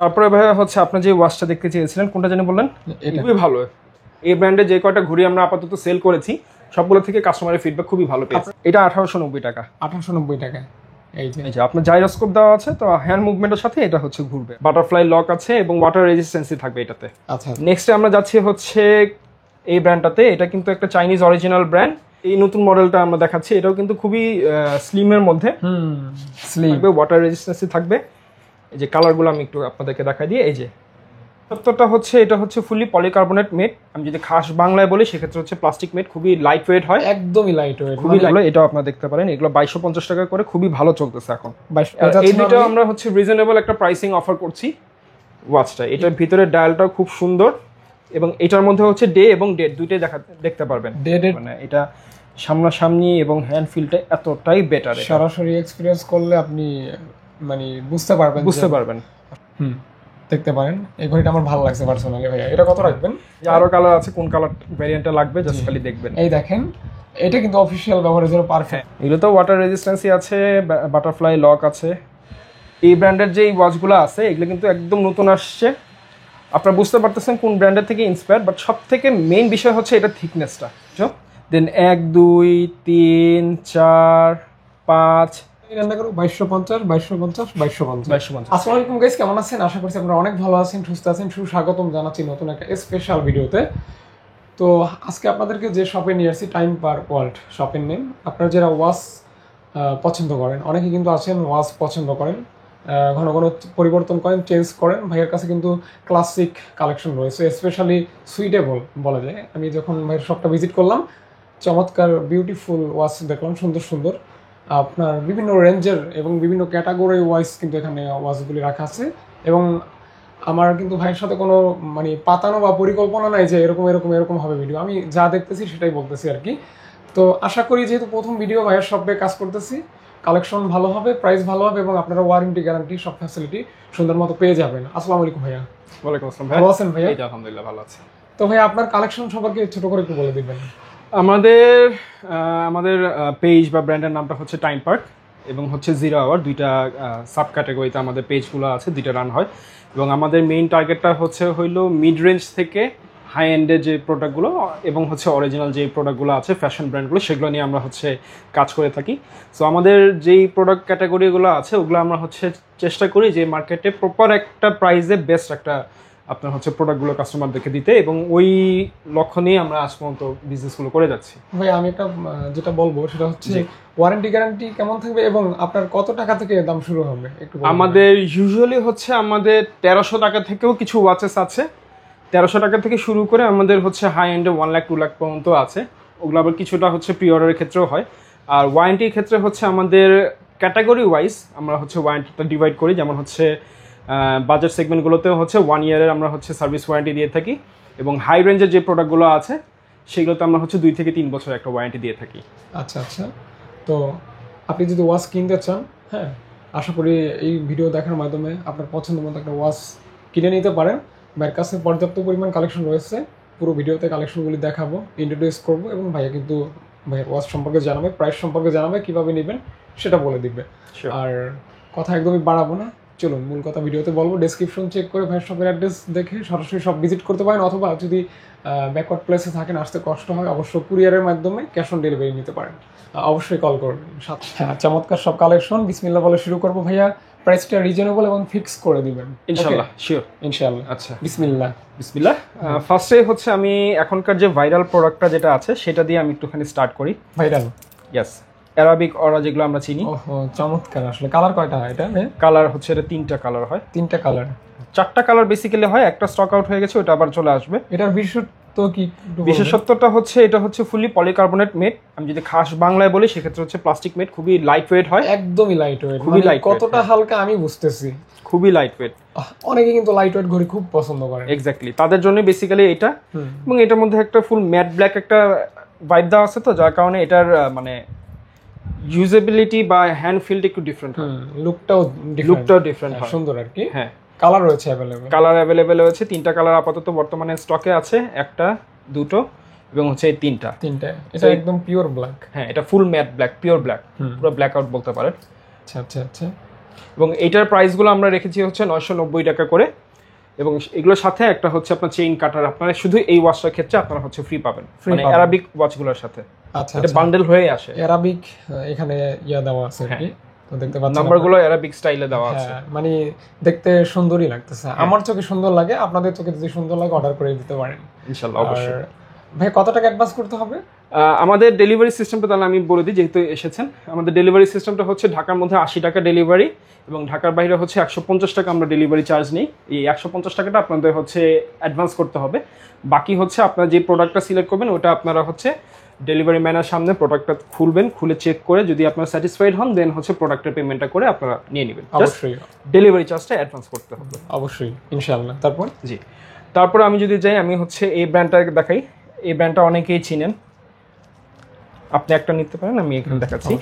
তারপরে ভাইয়া হচ্ছে আপনার যে ওয়াচটা দেখতে চেয়েছিলেন কোনটা জানি বললেন? খুবই ভালো। এই ব্র্যান্ডে যে কয়টা ঘড়ি আমরা আপাতত সেল করেছি সবগুলো থেকে কাস্টমারের ফিডব্যাক খুবই ভালো পেয়েছে। এটা 1890 টাকা। 1890 টাকা। এই যে আপনার জাইরোস্কোপ দেওয়া আছে, তো হ্যান্ড মুভমেন্টের সাথে এটা হচ্ছে ঘুরবে। বাটারফ্লাই লক আছে এবং ওয়াটার রেজিস্ট্যান্সি থাকবে এটাতে। আচ্ছা, নেক্সটে আমরা যাচ্ছি হচ্ছে এই ব্র্যান্ডটাতে। এটা কিন্তু একটা চাইনিজ অরিজিনাল ব্র্যান্ড। এই নতুন মডেলটা আমরা দেখাচ্ছি, এটাও কিন্তু খুবই স্লিমের মধ্যে স্লিম থাকবে, ওয়াটার রেজিস্ট্যান্সি থাকবে। এই যে কালারগুলো আমি একটু আপনাদেরকে দেখাই দিই। এই যে সত্যটা হচ্ছে এটা হচ্ছে ফুলি পলিকার্বনেট মেড। আমি যদি খাস বাংলায় বলি সেক্ষেত্রে হচ্ছে প্লাস্টিক মেড, খুবই লাইট ওয়েট হয়, একদমই লাইট ওয়েট, খুবই ভালো। এটাও আপনারা দেখতে পারেন, এগুলো 2250 টাকা করে খুবই ভালো চলতেছে এখন। এই দুটো আমরা হচ্ছে রিজনেবল একটা প্রাইসিং অফার করছি ওয়াচটা। এটার ভিতরে ডায়ালটাও খুব সুন্দর এবং এটার মধ্যে হচ্ছে ডে এবং ডেট দুইটাই দেখতে পারবেন। মানে এটা সামনাসামনি এবং হ্যান্ড ফিলটা এতটাই বেটার। সরাসরি এক্সপেরিয়েন্স করলে আপনি মানে বুঝতে পারবেন। দেখতে পারেন। এই ঘড়িটা আমার ভালো লাগছে পার্সোনালি ভাইয়া। এটা কত রাখবেন? আরো কালার আছে, কোন কালার ভ্যারিয়েন্টটা লাগবে জাস্ট খালি দেখবেন। এই দেখেন, এটা কিন্তু অফিশিয়াল ব্যবহারের জন্য পারফেক্ট। এগুলো তো ওয়াটার রেজিস্ট্যান্সি আছে, বাটারফ্লাই লক আছে। এই ব্র্যান্ডের যে ওয়াচগুলো আছে এগুলো কিন্তু একদম নতুন আসছে। আপনারা বুঝতে পারতেছেন কোন ব্র্যান্ডের থেকে ইন্সপায়ার, বাট সব থেকে মেইন বিষয় হচ্ছে এটা থিকনেসটা। দেন 1 2 3 4 5 রান্না করো 2250। আসসালামু আলাইকুম গাইস, কেমন আছেন? আশা করছি আপনারা অনেক ভালো আছেন, সুস্থ আছেন। সুস্বাগতম জানাচ্ছি নতুন একটা স্পেশাল ভিডিওতে। তো আজকে আপনাদেরকে যে শপে নিয়ে আসছি, টাইম পার ওয়ার্ল্ড শপের নেম। আপনারা যারা ওয়াচ পছন্দ করেন, অনেকে কিন্তু আছেন ওয়াচ পছন্দ করেন, ঘন ঘন পরিবর্তন করেন, চেঞ্জ করেন। ভাইয়ের কাছে কিন্তু ক্লাসিক কালেকশন রয়েছে, স্পেশালি সুইটেবল বলা যায়। আমি যখন ভাইয়ের শপটা ভিজিট করলাম, চমৎকার বিউটিফুল ওয়াচ দেখলাম, সুন্দর সুন্দর আপনার বিভিন্ন রেঞ্জের এবং বিভিন্ন ক্যাটাগরি ওয়াইজ কিন্তু এখানে ওয়াচগুলি রাখা আছে। এবং আমার কিন্তু ভাইয়ের সাথে কোনো মানে পাতানো বা পরিকল্পনা নাই যে এরকম হবে ভিডিও। আমি যা দেখতেছি সেটাই বলতেছি আর কি। তো আশা করি যেহেতু প্রথম ভিডিও ভাইয়ের শপে কাজ করতেছি, কালেকশন ভালো হবে, প্রাইস ভালো হবে এবং আপনারা ওয়ারেন্টি গ্যারান্টি সব ফ্যাসিলিটি সুন্দর মতো পেয়ে যাবেন। আসসালামু আলাইকুম ভাইয়া। ওয়ালাইকুম আসসালাম। ভালো আছেন ভাইয়া? আলহামদুলিল্লাহ ভালো আছি। তো ভাইয়া আপনার কালেকশন সম্পর্কে ছোট করে একটু বলে দিবেন। আমাদের পেজ বা ব্র্যান্ডের নামটা হচ্ছে টাইম পার্ক এবং হচ্ছে 0 আওয়ার। দুইটা সাব ক্যাটাগরিতে আমাদের পেজগুলো আছে, দুইটা রান হয়। এবং আমাদের মেইন টার্গেটটা হইলো মিড রেঞ্জ থেকে হাই এন্ডের যে প্রোডাক্টগুলো এবং হচ্ছে অরিজিনাল যে প্রোডাক্টগুলো আছে ফ্যাশন ব্র্যান্ডগুলো, সেগুলো নিয়ে আমরা হচ্ছে কাজ করে থাকি। সো আমাদের যেই প্রোডাক্ট ক্যাটাগরিগুলো আছে ওগুলো আমরা হচ্ছে চেষ্টা করি যে মার্কেটে প্রপার একটা প্রাইসে বেস্ট একটা আপনার হচ্ছে প্রোডাক্টগুলো কাস্টমারদেরকে দিতে, এবং ওই লক্ষ্য নিয়ে আমরা আজ পর্যন্ত বিজনেসগুলো করে যাচ্ছি। ভাই আমি একটা যেটা বলবো সেটা হচ্ছে ওয়ারেন্টি গ্যারান্টি কেমন থাকবে এবং আপনার কত টাকা থেকে দাম শুরু হবে একটু বলুন। আমাদের ইউজুয়ালি হচ্ছে আমাদের 1300 টাকা থেকেও কিছু ওয়াচেস আছে। 1300 টাকা থেকে শুরু করে আমাদের হচ্ছে হাই এন্ডে 1 লাখ 2 লাখ পর্যন্ত আছে। ওগুলো আবার কিছুটা হচ্ছে প্রি অর্ডারের ক্ষেত্রেও হয়। আর ওয়ারেন্টির ক্ষেত্রে হচ্ছে আমাদের ক্যাটাগরি ওয়াইজ আমরা হচ্ছে ওয়ারেন্টিটা ডিভাইড করি। যেমন হচ্ছে বাজেট সেগমেন্টগুলোতেও হচ্ছে 1 ইয়ারের আমরা হচ্ছে সার্ভিস ওয়ারেন্টি দিয়ে থাকি, এবং হাই রেঞ্জের যে প্রোডাক্টগুলো আছে সেগুলোতে আমরা হচ্ছে 2 থেকে 3 বছর একটা ওয়ারেন্টি দিয়ে থাকি। আচ্ছা আচ্ছা। তো আপনি যদি ওয়াচ কিনতে চান, হ্যাঁ, আশা করি এই ভিডিও দেখার মাধ্যমে আপনার পছন্দ মতো একটা ওয়াচ কিনে নিতে পারেন। ভাইয়ের কাছে পর্যাপ্ত পরিমাণ কালেকশন রয়েছে। পুরো ভিডিওতে কালেকশনগুলি দেখাবো, ইন্ট্রোডিউস করবো এবং ভাইয়া কিন্তু ভাইয়ের ওয়াচ সম্পর্কে জানাবে, প্রাইস সম্পর্কে জানাবে, কীভাবে নেবেন সেটা বলে দিবে। আর কথা একদমই বাড়াবো না, চলুন মূল কথা ভিডিওতে বলবো। ডেসক্রিপশন চেক করে ভাইয়ের শপের অ্যাড্রেস দেখে সরাসরি সব ভিজিট করতে পারেন, অথবা যদি ব্যাকওয়ার্ড প্লেসে থাকেন, আসতে কষ্ট হয়, অবশ্য কুরিয়ারের মাধ্যমে ক্যাশ অন ডেলিভারি নিতে পারেন। অবশ্যই কল করবেন। হ্যাঁ, চমৎকার সব কালেকশন। বিসমিল্লাহ বলে শুরু করবো ভাইয়া। প্রাইসটা রিজনেবল এবং ফিক্স করে দিবেন ইনশাআল্লাহ। শিওর ইনশাআল্লাহ। আচ্ছা, বিসমিল্লাহ। ফার্স্টে হচ্ছে আমি এখনকার যে ভাইরাল প্রোডাক্টটা যেটা আছে সেটা দিয়ে আমি একটুখানি স্টার্ট করি। ভাইরাল? ইয়েস, অ্যারাবিক অরা যেগুলো আমরা চিনি। ওহো, চমৎকার। আসলে কালার কয়টা হয় এটা? কালার হচ্ছে এটা 3টা কালার হয়। 3টা কালার? 4টা কালার বেসিক্যালি হয়, একটা স্টক আউট হয়ে গেছে, ওটা আবার চলে আসবে। এটার বিশেষত্ব কি? বিশেষত্বটা হচ্ছে এটা হচ্ছে ফুলি পলিকার্বনেট মেড। আমি যদি খাস বাংলায় বলি সেক্ষেত্রে হচ্ছে প্লাস্টিক মেড, খুবই লাইট ওয়েট হয়। একদমই লাইট ওয়েট। খুবই লাইট। কতটা হালকা আমি বুঝতেছি। খুবই লাইট ওয়েট। অনেকে কিন্তু লাইট ওয়েট ঘড়ি খুব পছন্দ করে। এক্স্যাক্টলি, তাদের জন্য বেসিক্যালি এটা। এবং এটার মধ্যে একটা ফুল ম্যাট ব্ল্যাক একটা ভাইব দেওয়া আছে, তো যার কারণে এটার মানে ইউজেবিলিটি বা হ্যান্ড ফিলটা একটু ডিফারেন্ট হয়। লুকটাও ডিফারেন্ট হয়, সুন্দর আর কি। হ্যাঁ। কালার রয়েছে অ্যাভেলেবল? কালার অ্যাভেলেবল রয়েছে 3টা কালার আপাতত বর্তমানে স্টকে আছে, একটা, দুটো এবং হচ্ছে এই 3টা। এটা একদম পিওর ব্ল্যাক? হ্যাঁ, এটা ফুল ম্যাট ব্ল্যাক, পিওর ব্ল্যাক, পুরো ব্ল্যাক আউট বলতে পারেন। আচ্ছা আচ্ছা আচ্ছা। এবং এইটার প্রাইসগুলো আমরা রেখেছি হচ্ছে 990 টাকা করে, এবং এগুলোর সাথে একটা হচ্ছে আপনার চেইন কাটার আপনারা শুধু এই ওয়াচটার ক্ষেত্রে আপনারা হচ্ছে ফ্রি পাবেন, মানে অ্যারাবিক ওয়াচগুলোর সাথে। আচ্ছা, এটা বান্ডেল হয়ে আসে। অ্যারাবিক এখানে দেওয়া আছে আর কি, তো দেখতে পাচ্ছেন নাম্বারগুলো অ্যারাবিক স্টাইলে দেওয়া আছে। মানে দেখতে সুন্দরই লাগতেছে, আমার চোখে সুন্দর লাগে, আপনাদের চোখে যদি সুন্দর লাগে অর্ডার করে দিতে পারেন ইনশাআল্লাহ। অবশ্যই ভাই, কত টাকা অ্যাডভান্স করতে হবে? আমাদের ডেলিভারি সিস্টেমটা তাহলে আমি বলে দিই, যেহেতু এসেছেন। আমাদের ডেলিভারি সিস্টেমটা হচ্ছে ঢাকার মধ্যে 80 টাকা ডেলিভারি, এবং ঢাকার বাইরে হচ্ছে 150 টাকা আমরা ডেলিভারি চার্জ নিই। এই 150 টাকাটা আপনাদের হচ্ছে অ্যাডভান্স করতে হবে। বাকি হচ্ছে আপনারা যে প্রোডাক্টটা সিলেক্ট করবেন ওটা আপনারা হচ্ছে ডেলিভারি ম্যানের সামনে প্রোডাক্টটা খুলবেন, খুলে চেক করে যদি আপনারা স্যাটিসফাইড হন দেন হচ্ছে প্রোডাক্টের পেমেন্টটা করে আপনারা নিয়ে নেবেন। অবশ্যই ডেলিভারি চার্জটা অ্যাডভান্স করতে হবে অবশ্যই, ইনশাআল্লাহ। তারপর জি, তারপর আমি যদি যাই, আমি হচ্ছে এই ব্র্যান্ডটা দেখাই। এই ব্র্যান্ডটা অনেকেই চিনেন, আপনি একটা নিতে পারেন, আমি এখানে দেখাচ্ছি।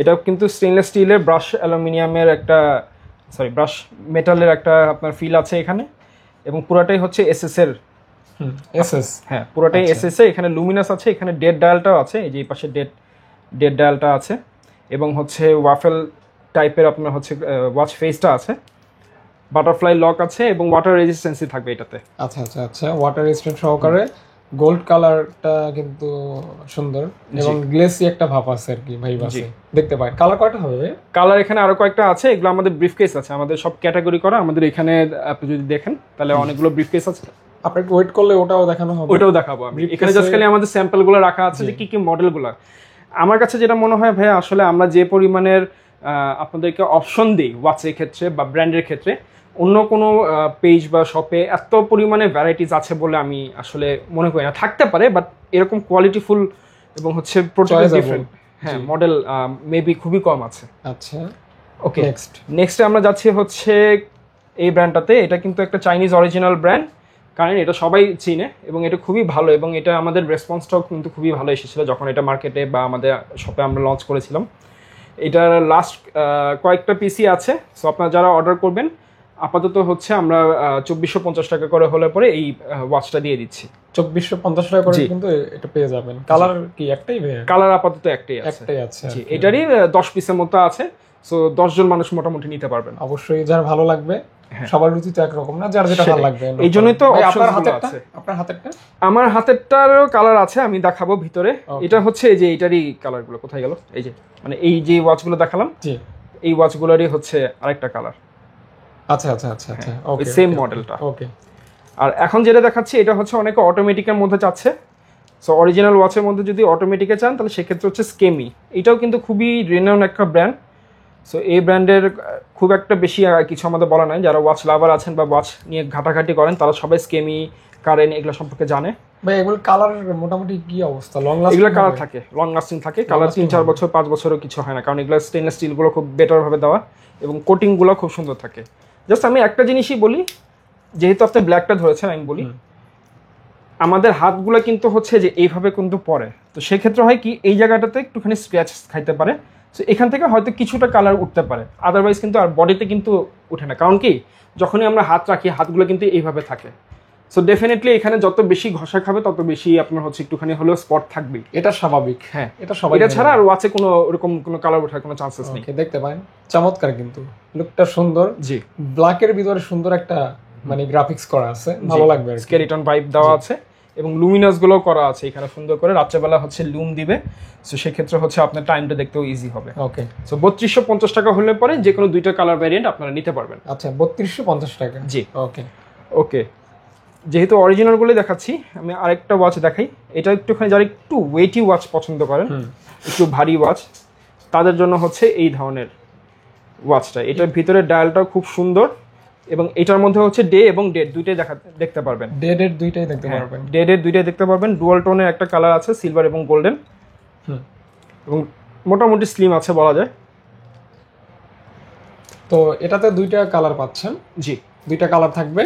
এটা কিন্তু স্টেনলেস স্টিলের ব্রাশ অ্যালুমিনিয়ামের একটা ব্রাশ মেটালের একটা আপনার ফিল আছে এখানে, এবং পুরোটাই হচ্ছে এসএস এর। হ্যাঁ, পুরোটাই এসএস এর। এখানে লুমিনাস আছে, এখানে ডেড ডায়ালটাও আছে, এই যে এই পাশে ডেড ডায়ালটা আছে, এবং হচ্ছে ওয়াফেল টাইপের আপনার হচ্ছে ওয়াচ ফেসটা আছে, বাটারফ্লাই লক আছে, এবং ওয়াটার রেজিস্ট্যান্সি থাকবে এটাতে। আচ্ছা আচ্ছা আচ্ছা, ওয়াটার রেজিস্ট্যান্ট সহকারে। গোল্ড কালারটা কিন্তু সুন্দর, এবং গ্লেসি একটা ভাব আছে আর কি ভাই, বাসে দেখতে পাই। কালার কয়টা হবে? কালার এখানে আরো কয়েকটা আছে, এগুলো আমাদের ব্রিফকেস আছে, আমাদের সব ক্যাটাগরি করা। আমাদের এখানে আপনি যদি দেখেন তাহলে অনেকগুলো ব্রিফকেস আছে, আপনাকে ওয়েট করলে ওটাও দেখানো হবে। ওটাও দেখাবো আমি। এখানে জাস্ট খালি আমাদের স্যাম্পলগুলো রাখা আছে যে কি কি মডেলগুলো। আমার কাছে যেটা মনে হয় ভাই, আসলে আমরা যে পরিমাণের আপনাদেরকে অপশন দিই ওয়াচের ক্ষেত্রে বা ব্র্যান্ডের ক্ষেত্রে, অন্য কোনো পেজ বা শপে এত পরিমাণে ভ্যারাইটিস আছে বলে আমি আসলে মনে করি না। থাকতে পারে, বাট এরকম কোয়ালিটিফুল এবং হচ্ছে ডিফারেন্ট হ্যাঁ মডেল মেবি খুবই কম আছে। আচ্ছা, ওকে, নেক্সটে আমরা যাচ্ছি হচ্ছে এই ব্র্যান্ডটাতে। এটা কিন্তু একটা চাইনিজ অরিজিনাল ব্র্যান্ড, কারণ এটা সবাই চিনে এবং এটা খুবই ভালো, এবং এটা আমাদের রেসপন্সটাও কিন্তু খুবই ভালো এসেছিলো যখন এটা মার্কেটে বা আমাদের শপে আমরা লঞ্চ করেছিলাম। এটার লাস্ট কয়েকটা পিসি আছে, সো আপনারা যারা অর্ডার করবেন আপাতত হচ্ছে আমরা 2450 টাকা করে হলে পরে এই ওয়াচটা দিয়ে দিচ্ছি। 2450 টাকা করে কিন্তু এটা পেয়ে যাবেন। কালার কি একটাই? কালার আপাতত একটাই আছে। জি, এটারই 10 পিসের মতো আছে, সো 10 জন মানুষ মোটামুটি নিতে পারবেন। অবশ্যই, যার ভালো লাগবে। সবার রুচি তো একরকম না, যার যেটা ভালো লাগবে। এই জন্যই তো অপশনগুলো আছে। আপনার হাতেরটা? আমার হাতেরটারও কালার আছে, আমি দেখাবো ভিতরে। এটা হচ্ছে এই যে এটারই কালারগুলো কোথায় গেল, এই যে মানে এই যে ওয়াচগুলো দেখালাম, জি এই ওয়াচগুলোরই হচ্ছে আরেকটা কালার। আচ্ছা আচ্ছা আচ্ছা আচ্ছা, ওকে, সেম মডেলটা। ওকে। আর এখন যেটা দেখাচ্ছি এটা হচ্ছে অনেকে অটোমেটিকের মধ্যে চাচ্ছে, সো অরিজিনাল ওয়াচের মধ্যে যদি অটোমেটিকে চান তাহলে সেক্ষেত্রে হচ্ছে স্কেমি। এটাও কিন্তু খুবই রিনাউন্ড একটা ব্র্যান্ড, সো এই ব্র্যান্ডের খুব একটা বেশি কিছু আমাদের বলা নাই। যারা ওয়াচ লাভার আছেন বা ওয়াচ নিয়ে ঘাটাঘাটি করেন তারা সবাই স্কেমি, কারেন্ট এগুলো সম্পর্কে জানে। ভাই, এগুলো কালার মোটামুটি কি অবস্থা? Long lasting? এগুলো কালার থাকে, লং লাস্টিং থাকে, কালার 3-4 বছর 5 বছরও কিছু হয় না, কারণ এগুলো স্টেনলেস স্টিলগুলো খুব বেটার ভাবে দেওয়া এবং কোটিংগুলো খুব সুন্দর থাকে। জাস্ট আমি একটা জিনিসই বলি, যেহেতু আপনি ব্ল্যাকটা ধরেছেন, আমি বলি আমাদের হাতগুলো কিন্তু হচ্ছে যে এইভাবে কিন্তু পরে, তো সেক্ষেত্রে হয় কি এই জায়গাটাতে একটুখানি স্ক্র্যাচ খাইতে পারে, সো এখান থেকে হয়তো কিছুটা কালার উঠতে পারে, আদারওয়াইজ কিন্তু আর বডিতে কিন্তু উঠে না। কারণ কি যখনই আমরা হাত রাখি হাতগুলো কিন্তু এইভাবে থাকে, সো ডেফিনেটলি এখানে যত বেশি ঘষা খাবে তত বেশি আপনার হচ্ছে একটুখানি হলেও স্পট থাকবে। এটা স্বাভাবিক। হ্যাঁ, এটা সবাই। এটা ছাড়া আর ওয়াচে কোনো এরকম কোনো কালার ওঠার কোনো চান্সেস নেই। দেখতে পারেন চমৎকার, কিন্তু লুকটা সুন্দর। জি, ব্ল্যাকের ভিতরে সুন্দর একটা মানে গ্রাফিক্স করা আছে, ভালো লাগবে। স্কেলিটন ভাইব দেওয়া আছে এবং লুমিনাস গুলো করা আছে এখানে সুন্দর করে, রাত্রেবেলা হচ্ছে লুম দিবে, সো সেক্ষেত্রে হচ্ছে আপনার টাইমটা দেখতেও ইজি হবে। ওকে, সো 3250 টাকা হলে পরে যে কোনো দুইটা কালার ভ্যারিয়েন্ট আপনারা নিতে পারবেন। আচ্ছা, 3250 টাকা। জি, ওকে ওকে। যেহেতু অরিজিনালগুলোই দেখাচ্ছি, আমি আরেকটা ওয়াচ দেখাই। এটা একটুখানি যারা একটু ওয়েটি ওয়াচ পছন্দ করেন, একটু ভারী ওয়াচ, তাদের জন্য হচ্ছে এই ধরনের ওয়াচটা। এটার ভিতরে ডায়ালটাও খুব সুন্দর এবং এটার মধ্যে হচ্ছে ডে এবং ডেট দুইটাই দেখতে পারবেন। ডেট দুইটাই দেখতে পারবেন। ডেট দুইটাই দেখতে পারবেন। ডুয়াল টোনের একটা কালার আছে, সিলভার এবং গোল্ডেন, এবং মোটামুটি স্লিম আছে বলা যায়। তো এটাতে দুইটা কালার পাচ্ছেন? জি, দুইটা কালার থাকবে।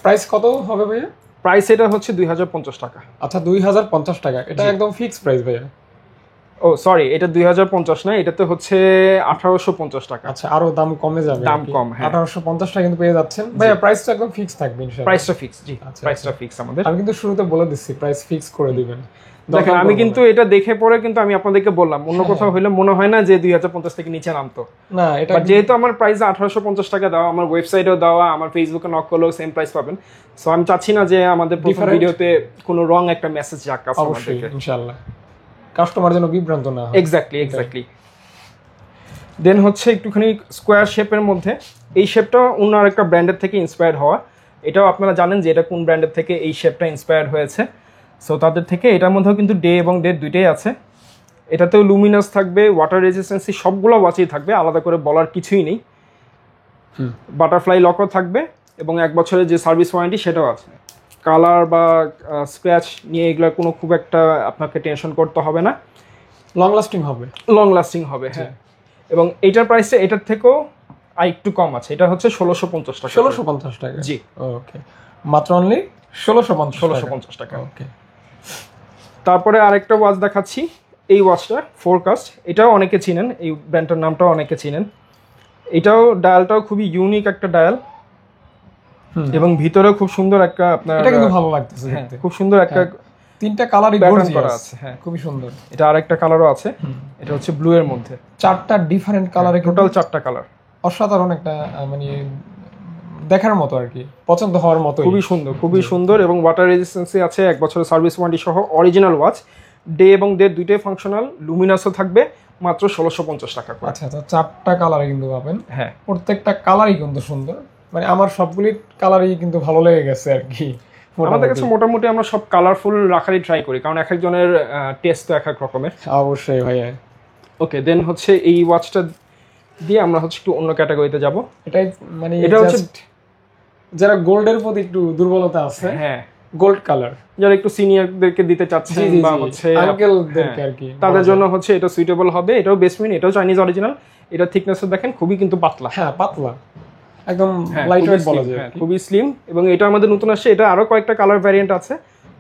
প্রাইস কত হবে ভাইয়া? প্রাইস এটা হচ্ছে 2050 টাকা। আচ্ছা, 2050 টাকা। এটা একদম ফিক্সড প্রাইস ভাইয়া? ও সরি, এটা 2050 না, এটাতে হচ্ছে 1850 টাকা। আচ্ছা, আরো দাম কমে যাবে, দাম কম, হ্যাঁ। 1850 টাকা কিন্তু পেয়ে যাচ্ছেন ভাইয়া। প্রাইসটা একদম ফিক্স থাকবে ইনশাআল্লাহ? প্রাইসটা ফিক্স, জি, প্রাইসটা ফিক্স আমাদের। আমি কিন্তু শুরুতে বলে দিচ্ছি প্রাইস ফিক্স করে দিবেন। দেখেন আমি কিন্তু এটা দেখে পরে কিন্তু আমি আপনাদেরকে বললাম, অন্য কোথাও হইলে মনে হয় না যে 2050 থেকে নিচে নামতো না, এটা যেহেতু আমার প্রাইস 1850 টাকা দেওয়া, আমার ওয়েবসাইটেও দেওয়া, আমার ফেসবুকে নক করলেও সেম প্রাইস পাবেন। সো আমি চাচ্ছি না যে আমাদের প্রথম ভিডিওতে কোনো রং একটা মেসেজ যাক কাস্টমারদেরকে। ইনশাআল্লাহ কাস্টমার যেন বিভ্রান্ত না হয়। এক্স্যাক্টলি। দেন হচ্ছে একটুখানি স্কোয়ার শেপের মধ্যে, এই শেপটা অন্য আরেকটা ব্র্যান্ডের থেকে ইন্সপায়ার্ড হওয়া। এটাও আপনারা জানেন যে এটা কোন ব্র্যান্ডের থেকে এই শেপটা ইন্সপায়ার্ড হয়েছে। সো তাদের থেকে এটার মধ্যেও কিন্তু ডে এবং ডেট দুইটাই আছে। এটাতেও লুমিনাস থাকবে, ওয়াটার রেজিস্ট্যান্সি সবগুলো ওয়াচই থাকবে, আলাদা করে বলার কিছুই নেই। বাটারফ্লাই লকও থাকবে এবং 1 বছরের যে সার্ভিস ওয়ারেন্টি সেটাও আছে। কালার বা স্ক্র্যাচ নিয়ে এগুলো কোনো খুব একটা আপনাকে টেনশন করতে হবে না, লং লাস্টিং হবে। হ্যাঁ। এবং এইটার প্রাইসটা এটার থেকেও একটু কম আছে, এটা হচ্ছে 1650 টাকা। 1650 টাকা, জি, ওকে, মাত্র অনলি 1650 টাকা। ওকে। তারপরে আরেকটা ওয়াচ দেখাচ্ছি, এই ওয়াচটা ফোরকাস্ট, এটাও অনেকে চিনেন, এই ব্র্যান্ডটার নামটাও অনেকে চিনেন। এটাও ডায়ালটাও খুবই ইউনিক একটা ডায়াল এবং ভিতরে খুব সুন্দর একটা আপনার, এটা কিন্তু ভালো লাগতেছে হ্যাঁ, দেখতে, খুব সুন্দর একটা তিনটা কালারই প্যাটার্ন করা আছে, হ্যাঁ খুবই সুন্দর। এটা আরেকটা কালারও আছে, এটা হচ্ছে ব্লু এর মধ্যে, 4টা ডিফারেন্ট কালারে, টোটাল 4টা কালার। অসাধারণ একটা মানে দেখার মতো আর কি, পছন্দ হওয়ার মতো, খুবই সুন্দর এবং ওয়াটার রেজিস্ট্যান্সি আছে, 1 বছরের সার্ভিস ওয়ারেন্টি সহ, অরিজিনাল ওয়াচ, ডে এবং ডেট দুইটাই ফাংশনাল, লুমিনাসও থাকবে, মাত্র 1650 টাকা করে। আচ্ছা, তো 4টা কালারে কিন্তু পাবেন, হ্যাঁ, প্রত্যেকটা কালারই কিন্তু সুন্দর, মানে আমার সবগুলি কালারই কিন্তু ভালো লেগে গেছে আর কি। আমাদের কাছে মোটামুটি আমরা সব কালারফুল রাখারই ট্রাই করি, কারণ এক একজনের টেস্ট তো এক এক রকমের। অবশ্যই ভাইয়া। ওকে, দেন হচ্ছে এই ওয়াচটা দিয়ে আমরা হচ্ছে একটু অন্য ক্যাটাগরিতে যাব। এটাই মানে এটা হচ্ছে যারা গোল্ডের প্রতি একটু দুর্বলতা আছে, হ্যাঁ, গোল্ড কালার, যারা একটু সিনিয়রদেরকে দিতে চাচ্ছেন বা হচ্ছে আঙ্কেলদেরকে আর কি, তাদের জন্য হচ্ছে এটা সুইটেবল হবে। এটাও বেসমিন, এটাও চাইনিজ অরিজিনাল। এটা থিকনেসও দেখেন খুবই কিন্তু পাতলা, হ্যাঁ পাতলা, একদম লাইট ওয়েট বলা যায়, খুবই স্লিম। এবং এটা আমাদের নতুন আসছে, এটা আরো কয়েকটা কালার ভ্যারিয়েন্ট আছে,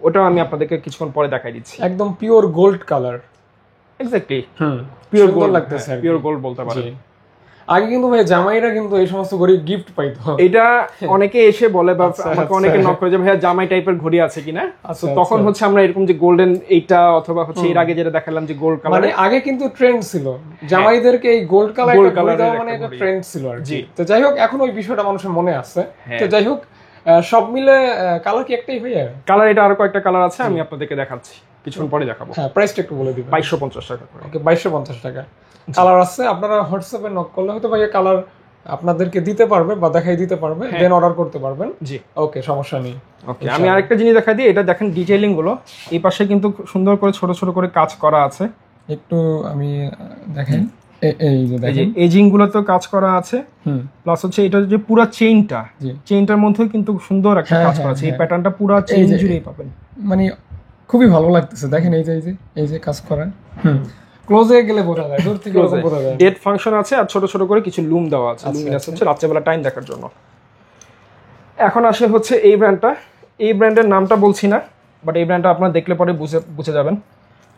ওটাও আমি আপনাদেরকে কিছুক্ষণ পরে দেখাই দিচ্ছি। একদম pure gold colour, exactly, pure gold লাগতেছে, পিওর গোল্ড বলতে পারেন। আগে কিন্তু ভাই জামাইরা কিন্তু এই সমস্ত ঘড়ি গিফট পাইতো, এটা অনেকে এসে বলে বা আমাকে অনেকে নক করে যে ভাইয়া জামাই টাইপের ঘড়ি আছে কিনা, তো তখন হচ্ছে আমরা এরকম যে গোল্ডেন এইটা অথবা হচ্ছে এর আগে যেটা দেখালাম যে গোল্ড কালার, মানে আগে কিন্তু ট্রেন্ড ছিল জামাইদেরকে এই গোল্ড কালার মানে এটা ট্রেন্ড ছিল আর কি। তো যাই হোক, এখন ওই বিষয়টা মানুষের মনে আছে। তো যাই হোক, সব মিলে কালার কি একটাই ভাইয়া? কালার এটা আরো কয়েকটা কালার আছে, আমি আপনাদেরকে দেখাচ্ছি, কিছুক্ষণ পরে দেখাবো। হ্যাঁ, প্রাইসটা একটু বলে দিবেন। 2250 টাকা করে। ওকে, 2250 টাকা। কালার আছে, আপনারা হোয়াটসঅ্যাপে নক করলে হয়তো ভাইয়া কালার আপনাদেরকে দিতে পারবে বা দেখাই দিতে পারবে, দেন অর্ডার করতে পারবেন। জি, ওকে, সমস্যা নেই। ওকে, আমি আরেকটা জিনিস দেখাই দিই, এটা দেখেন ডিটেইলিং গুলো, এই পাশে কিন্তু সুন্দর করে ছোট ছোট করে কাজ করা আছে, একটু আমি দেখেন, এই যে দেখেন এজিং গুলোতেও কাজ করা আছে, প্লাস হচ্ছে এটা যে পুরো চেইনটার মধ্যে কিন্তু সুন্দর একটা কাজ করা আছে, এই প্যাটার্নটা পুরো চেইন জুড়েই পাবেন, মানে খুবই ভালো লাগতেছে। দেখেন এই যে কাজ করা, ক্লোজে গেলে বোঝা যায়, দূর থেকে বোঝা যায়। ডেট ফাংশন আছে আর ছোট ছোট করে কিছু লুম দেওয়া আছে, লুমিনাস হচ্ছে রাত্রেবেলা টাইম দেখার জন্য। এখন আসে হচ্ছে এই ব্র্যান্ডটা, এই ব্র্যান্ডের নামটা বলছি না, বাট এই ব্র্যান্ডটা আপনারা দেখলে পরে বুঝে যাবেন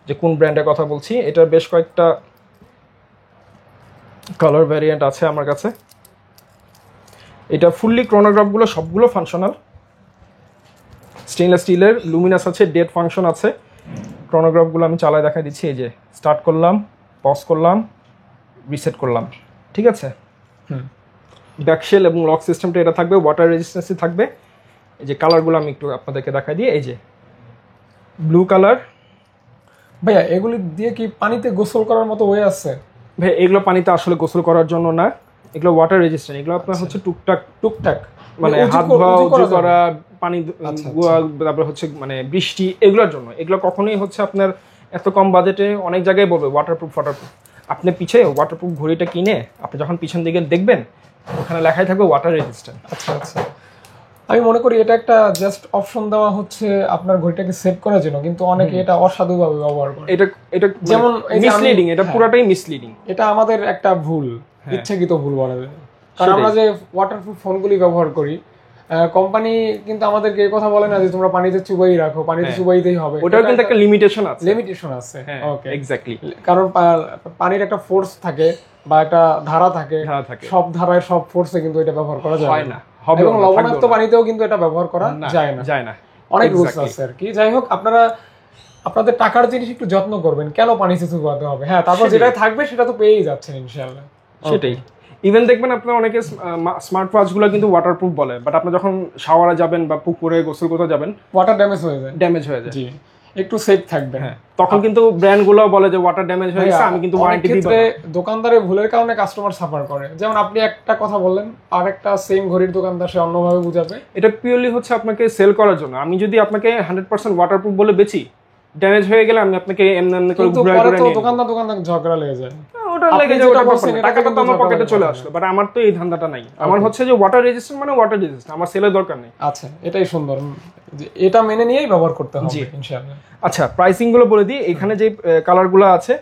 যে কোন ব্র্যান্ডের কথা বলছি। এটার বেশ কয়েকটা কালার ভ্যারিয়েন্ট আছে আমার কাছে। এটা ফুললি ক্রোনোগ্রাফগুলো সবগুলো ফাংশনাল, স্টেনলেস স্টিলের, লুমিনাস আছে, ডেট ফাংশন আছে। ক্রোনোগ্রাফগুলো আমি চালায় দেখাই দিচ্ছি, এই যে স্টার্ট করলাম, পজ করলাম, রিসেট করলাম, ঠিক আছে। ব্যাকশেল এবং লক সিস্টেমটা এটা থাকবে, ওয়াটার রেজিস্ট্যান্সি থাকবে। এই যে কালারগুলো আমি একটু আপনাদেরকে দেখাই দিই, এই যে ব্লু কালার। ভাইয়া এগুলি দিয়ে কি পানিতে গোসল করার মতো ওয়ে আছে? ভাই এগুলো পানিতে আসলে গোসল করার জন্য না, এগুলো ওয়াটার রেজিস্ট্যান্ট, এগুলো আপনার হচ্ছে টুকটাক মানে হাত ধোয়া, উজু করা, পানি, তারপর হচ্ছে মানে বৃষ্টি, এগুলোর জন্য। এগুলো কখনোই হচ্ছে আপনার এত কম বাজেটে অনেক জায়গায় বলবে ওয়াটারপ্রুফ। আপনি পিছে ওয়াটারপ্রুফ ঘড়িটা কিনে আপনি যখন পিছন দিকে দেখবেন ওখানে লেখাই থাকবে ওয়াটার রেজিস্ট্যান্ট। আচ্ছা, আমি মনে করি এটা একটা জাস্ট অপশন দেওয়া হচ্ছে আপনার ঘড়িটাকে সেভ করার জন্য, কিন্তু অনেকে এটা অসাধুভাবে ব্যবহার করে। এটা যেমন মিসলিডিং, এটা পুরোটাই মিসলিডিং। এটা আমাদের একটা ভুল, ইচ্ছাকৃত ভুল বলা যায়। কারণ আমরা যে ওয়াটারপ্রুফ ফোনগুলি ব্যবহার করি, কোম্পানি কিন্তু আমাদেরকে এই কথা বলে না যে তোমরা পানিতে চুবাই রাখো, পানিতে চুবাইতেই হবে। ওটার কিন্তু একটা লিমিটেশন আছে। ওকে, এক্স্যাক্টলি। কারণ পানির একটা ফোর্স থাকে বা একটা ধারা থাকে, সব ধারায় সব ফোর্সে কিন্তু এটা ব্যবহার করা যায় না, এবং লবণাক্ত পানিতেও কিন্তু এটা ব্যবহার করা যায় না। অনেক রুলস আছে আর কি। যাই হোক, আপনারা আপনাদের টাকার জিনিস একটু যত্ন করবেন, কেন পানিতে চুবাতে হবে? হ্যাঁ, তারপর যেটা থাকবে সেটা তো পেয়েই যাচ্ছেন ইনশাআল্লাহ। সেটাই। ইভেন দেখবেন আপনার অনেকে স্মার্ট ওয়াচগুলো কিন্তু ওয়াটারপ্রুফ বলে, বাট আপনি যখন শাওয়ারে যাবেন বা পুকুরে গোসল করতে যাবেন, ওয়াটার ড্যামেজ হয়ে যায়। জি, একটু সেফ থাকবেন। হ্যাঁ, তখন কিন্তু ব্র্যান্ডগুলো বলে যে ওয়াটার ড্যামেজ হয়ে গেছে, আমি কিন্তু ওয়ারেন্টি দিব না। দোকানদারের ভুলের কারণে কাস্টমার সাফার করে। যেমন আপনি একটা কথা বললেন, আর একটা সেম ঘড়ির দোকানদার সে অন্যভাবে বুঝাবে। এটা পিওরলি হচ্ছে আপনাকে সেল করার জন্য। আমি যদি আপনাকে 100% ওয়াটারপ্রুফ বলে বেচি, ড্যামেজ হয়ে গেলে আমি আপনাকে এমনি করে ঘুরে ঘুরে নিয়ে দোকানদার ঝগড়া লেগে যায়। ওটা লেগে যায়, ওটা টাকাটা তো আমার পকেটে চলে আসলো। বাট আমার তো এই ধান্দাটা নাই। আমার হচ্ছে যে ওয়াটার রেজিস্ট্যান্ট মানে ওয়াটার রেজিস্ট্যান্ট, আমার সেলের দরকার নেই। আচ্ছা, এটাই সুন্দর, এটা মেনে নিয়েই ব্যবহার করতে হবে ইনশাআল্লাহ। আচ্ছা, প্রাইসিং গুলো বলে দিই। এখানে যে কালারগুলো আছে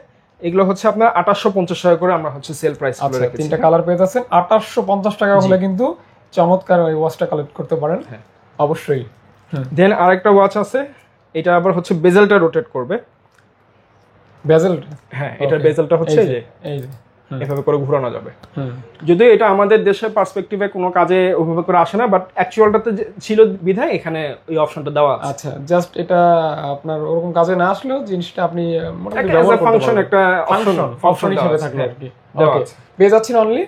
এগুলো হচ্ছে আপনার 2850 টাকা করে আমরা হচ্ছে সেল প্রাইস করে রেখেছি। তিনটা কালার পেয়ে যাচ্ছেন 2850 টাকা হলে কিন্তু চমৎকার ওই ওয়াচটা কালেক্ট করতে পারেন। হ্যাঁ, অবশ্যই। দেন আরেকটা ওয়াচ আছে, এটা আবার হচ্ছে বেজেলটা রোটেট করবে। বেজেলটা? হ্যাঁ, এটার বেজেলটা হচ্ছে এই যে এভাবে করে ঘোরানো যাবে। যদিও এটা আমাদের দেশের পার্সপেক্টিভে কোনো কাজে ওভাবে করে আসে না, বাট অ্যাকচুয়ালটাতে ছিল বিধায় এখানে ওই অপশনটা দেওয়া আছে। আচ্ছা, জাস্ট এটা আপনার ওরকম কাজে না আসলেও জিনিসটা আপনি মোটামুটি ব্যবহার করতে পারবেন, একটা অপশন হিসেবে থাকে আর কি। ওকে, পেয়ে যাচ্ছেন অনলি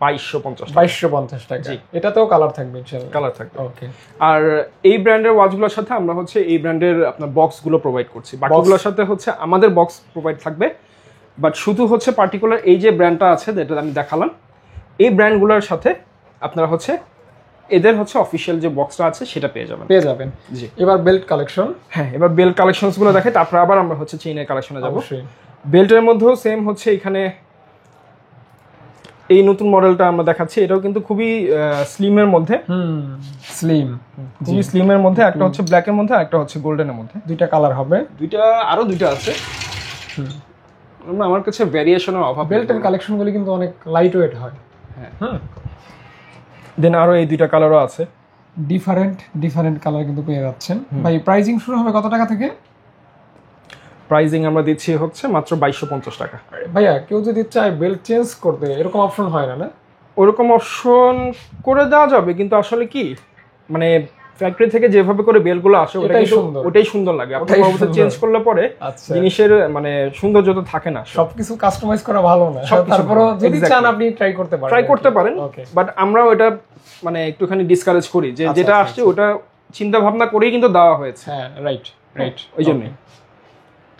2250 টাকা। এটাতেও কালার থাকবে ইনশাআল্লাহ। কালার থাকবে। ওকে। আর এই ব্র্যান্ডের ওয়াচগুলোর সাথে আমরা হচ্ছে এই ব্র্যান্ডের আপনার বক্সগুলো প্রোভাইড করছি। বাকিগুলোর সাথে হচ্ছে আমাদের বক্স প্রোভাইড থাকবে, বাট শুধু হচ্ছে পার্টিকুলার এই যে ব্র্যান্ডটা আছে যেটা আমি দেখালাম, এই ব্র্যান্ডগুলোর সাথে আপনারা হচ্ছে এদের হচ্ছে অফিশিয়াল যে বক্সটা আছে সেটা পেয়ে যাবেন। জি। এবার বেল্ট কালেকশন। হ্যাঁ, এবার বেল্ট কালেকশনসগুলো দেখাই, তারপর আবার আমরা হচ্ছে চেইনের কালেকশনে যাব। বেল্টের মধ্যেও সেম হচ্ছে এখানে এই নতুন মডেলটা আমরা দেখাচ্ছি, এটাও কিন্তু খুবই স্লিমের মধ্যে। খুবই স্লিমের মধ্যে, একটা হচ্ছে ব্ল্যাকের মধ্যে, একটা হচ্ছে গোল্ডেনের মধ্যে। দুইটা কালার হবে, আরো দুইটা আছে। আমার কাছে ভ্যারিয়েশনের অভাব। বেল্টের কালেকশনগুলো কিন্তু অনেক লাইট ওয়েট হয়। হ্যাঁ। দেন আরো এই দুইটা কালারও আছে, ডিফারেন্ট কালার কিন্তু পেয়ে যাচ্ছেন। ভাই, প্রাইসিং শুরু হবে কত টাকা থেকে? প্রাইসিং আমরা দিচ্ছি হচ্ছে মাত্র 2250 টাকা। ভাইয়া, কেউ যদি চায় বেল্ট চেঞ্জ করতে, এরকম অপশন হয় না? ওরকম অপশন করে দেওয়া যাবে, কিন্তু আসলে কি মানে ফ্যাক্টরি থেকে যেভাবে করে বেলগুলো আসে ওটাই সুন্দর লাগে। আপনি অবশ্যই চেঞ্জ করলে পরে জিনিসের মানে সৌন্দর্যতা থাকে না। সবকিছু কাস্টমাইজ করা ভালো না, তারপরে যদি চান আপনি ট্রাই করতে পারেন। বাট আমরাও এটা মানে একটুখানি ডিসকারেজ করি যে যেটা আসছে ওটা চিন্তা ভাবনা করেই কিন্তু দেওয়া হয়েছে। হ্যাঁ, রাইট। ওই জন্যই।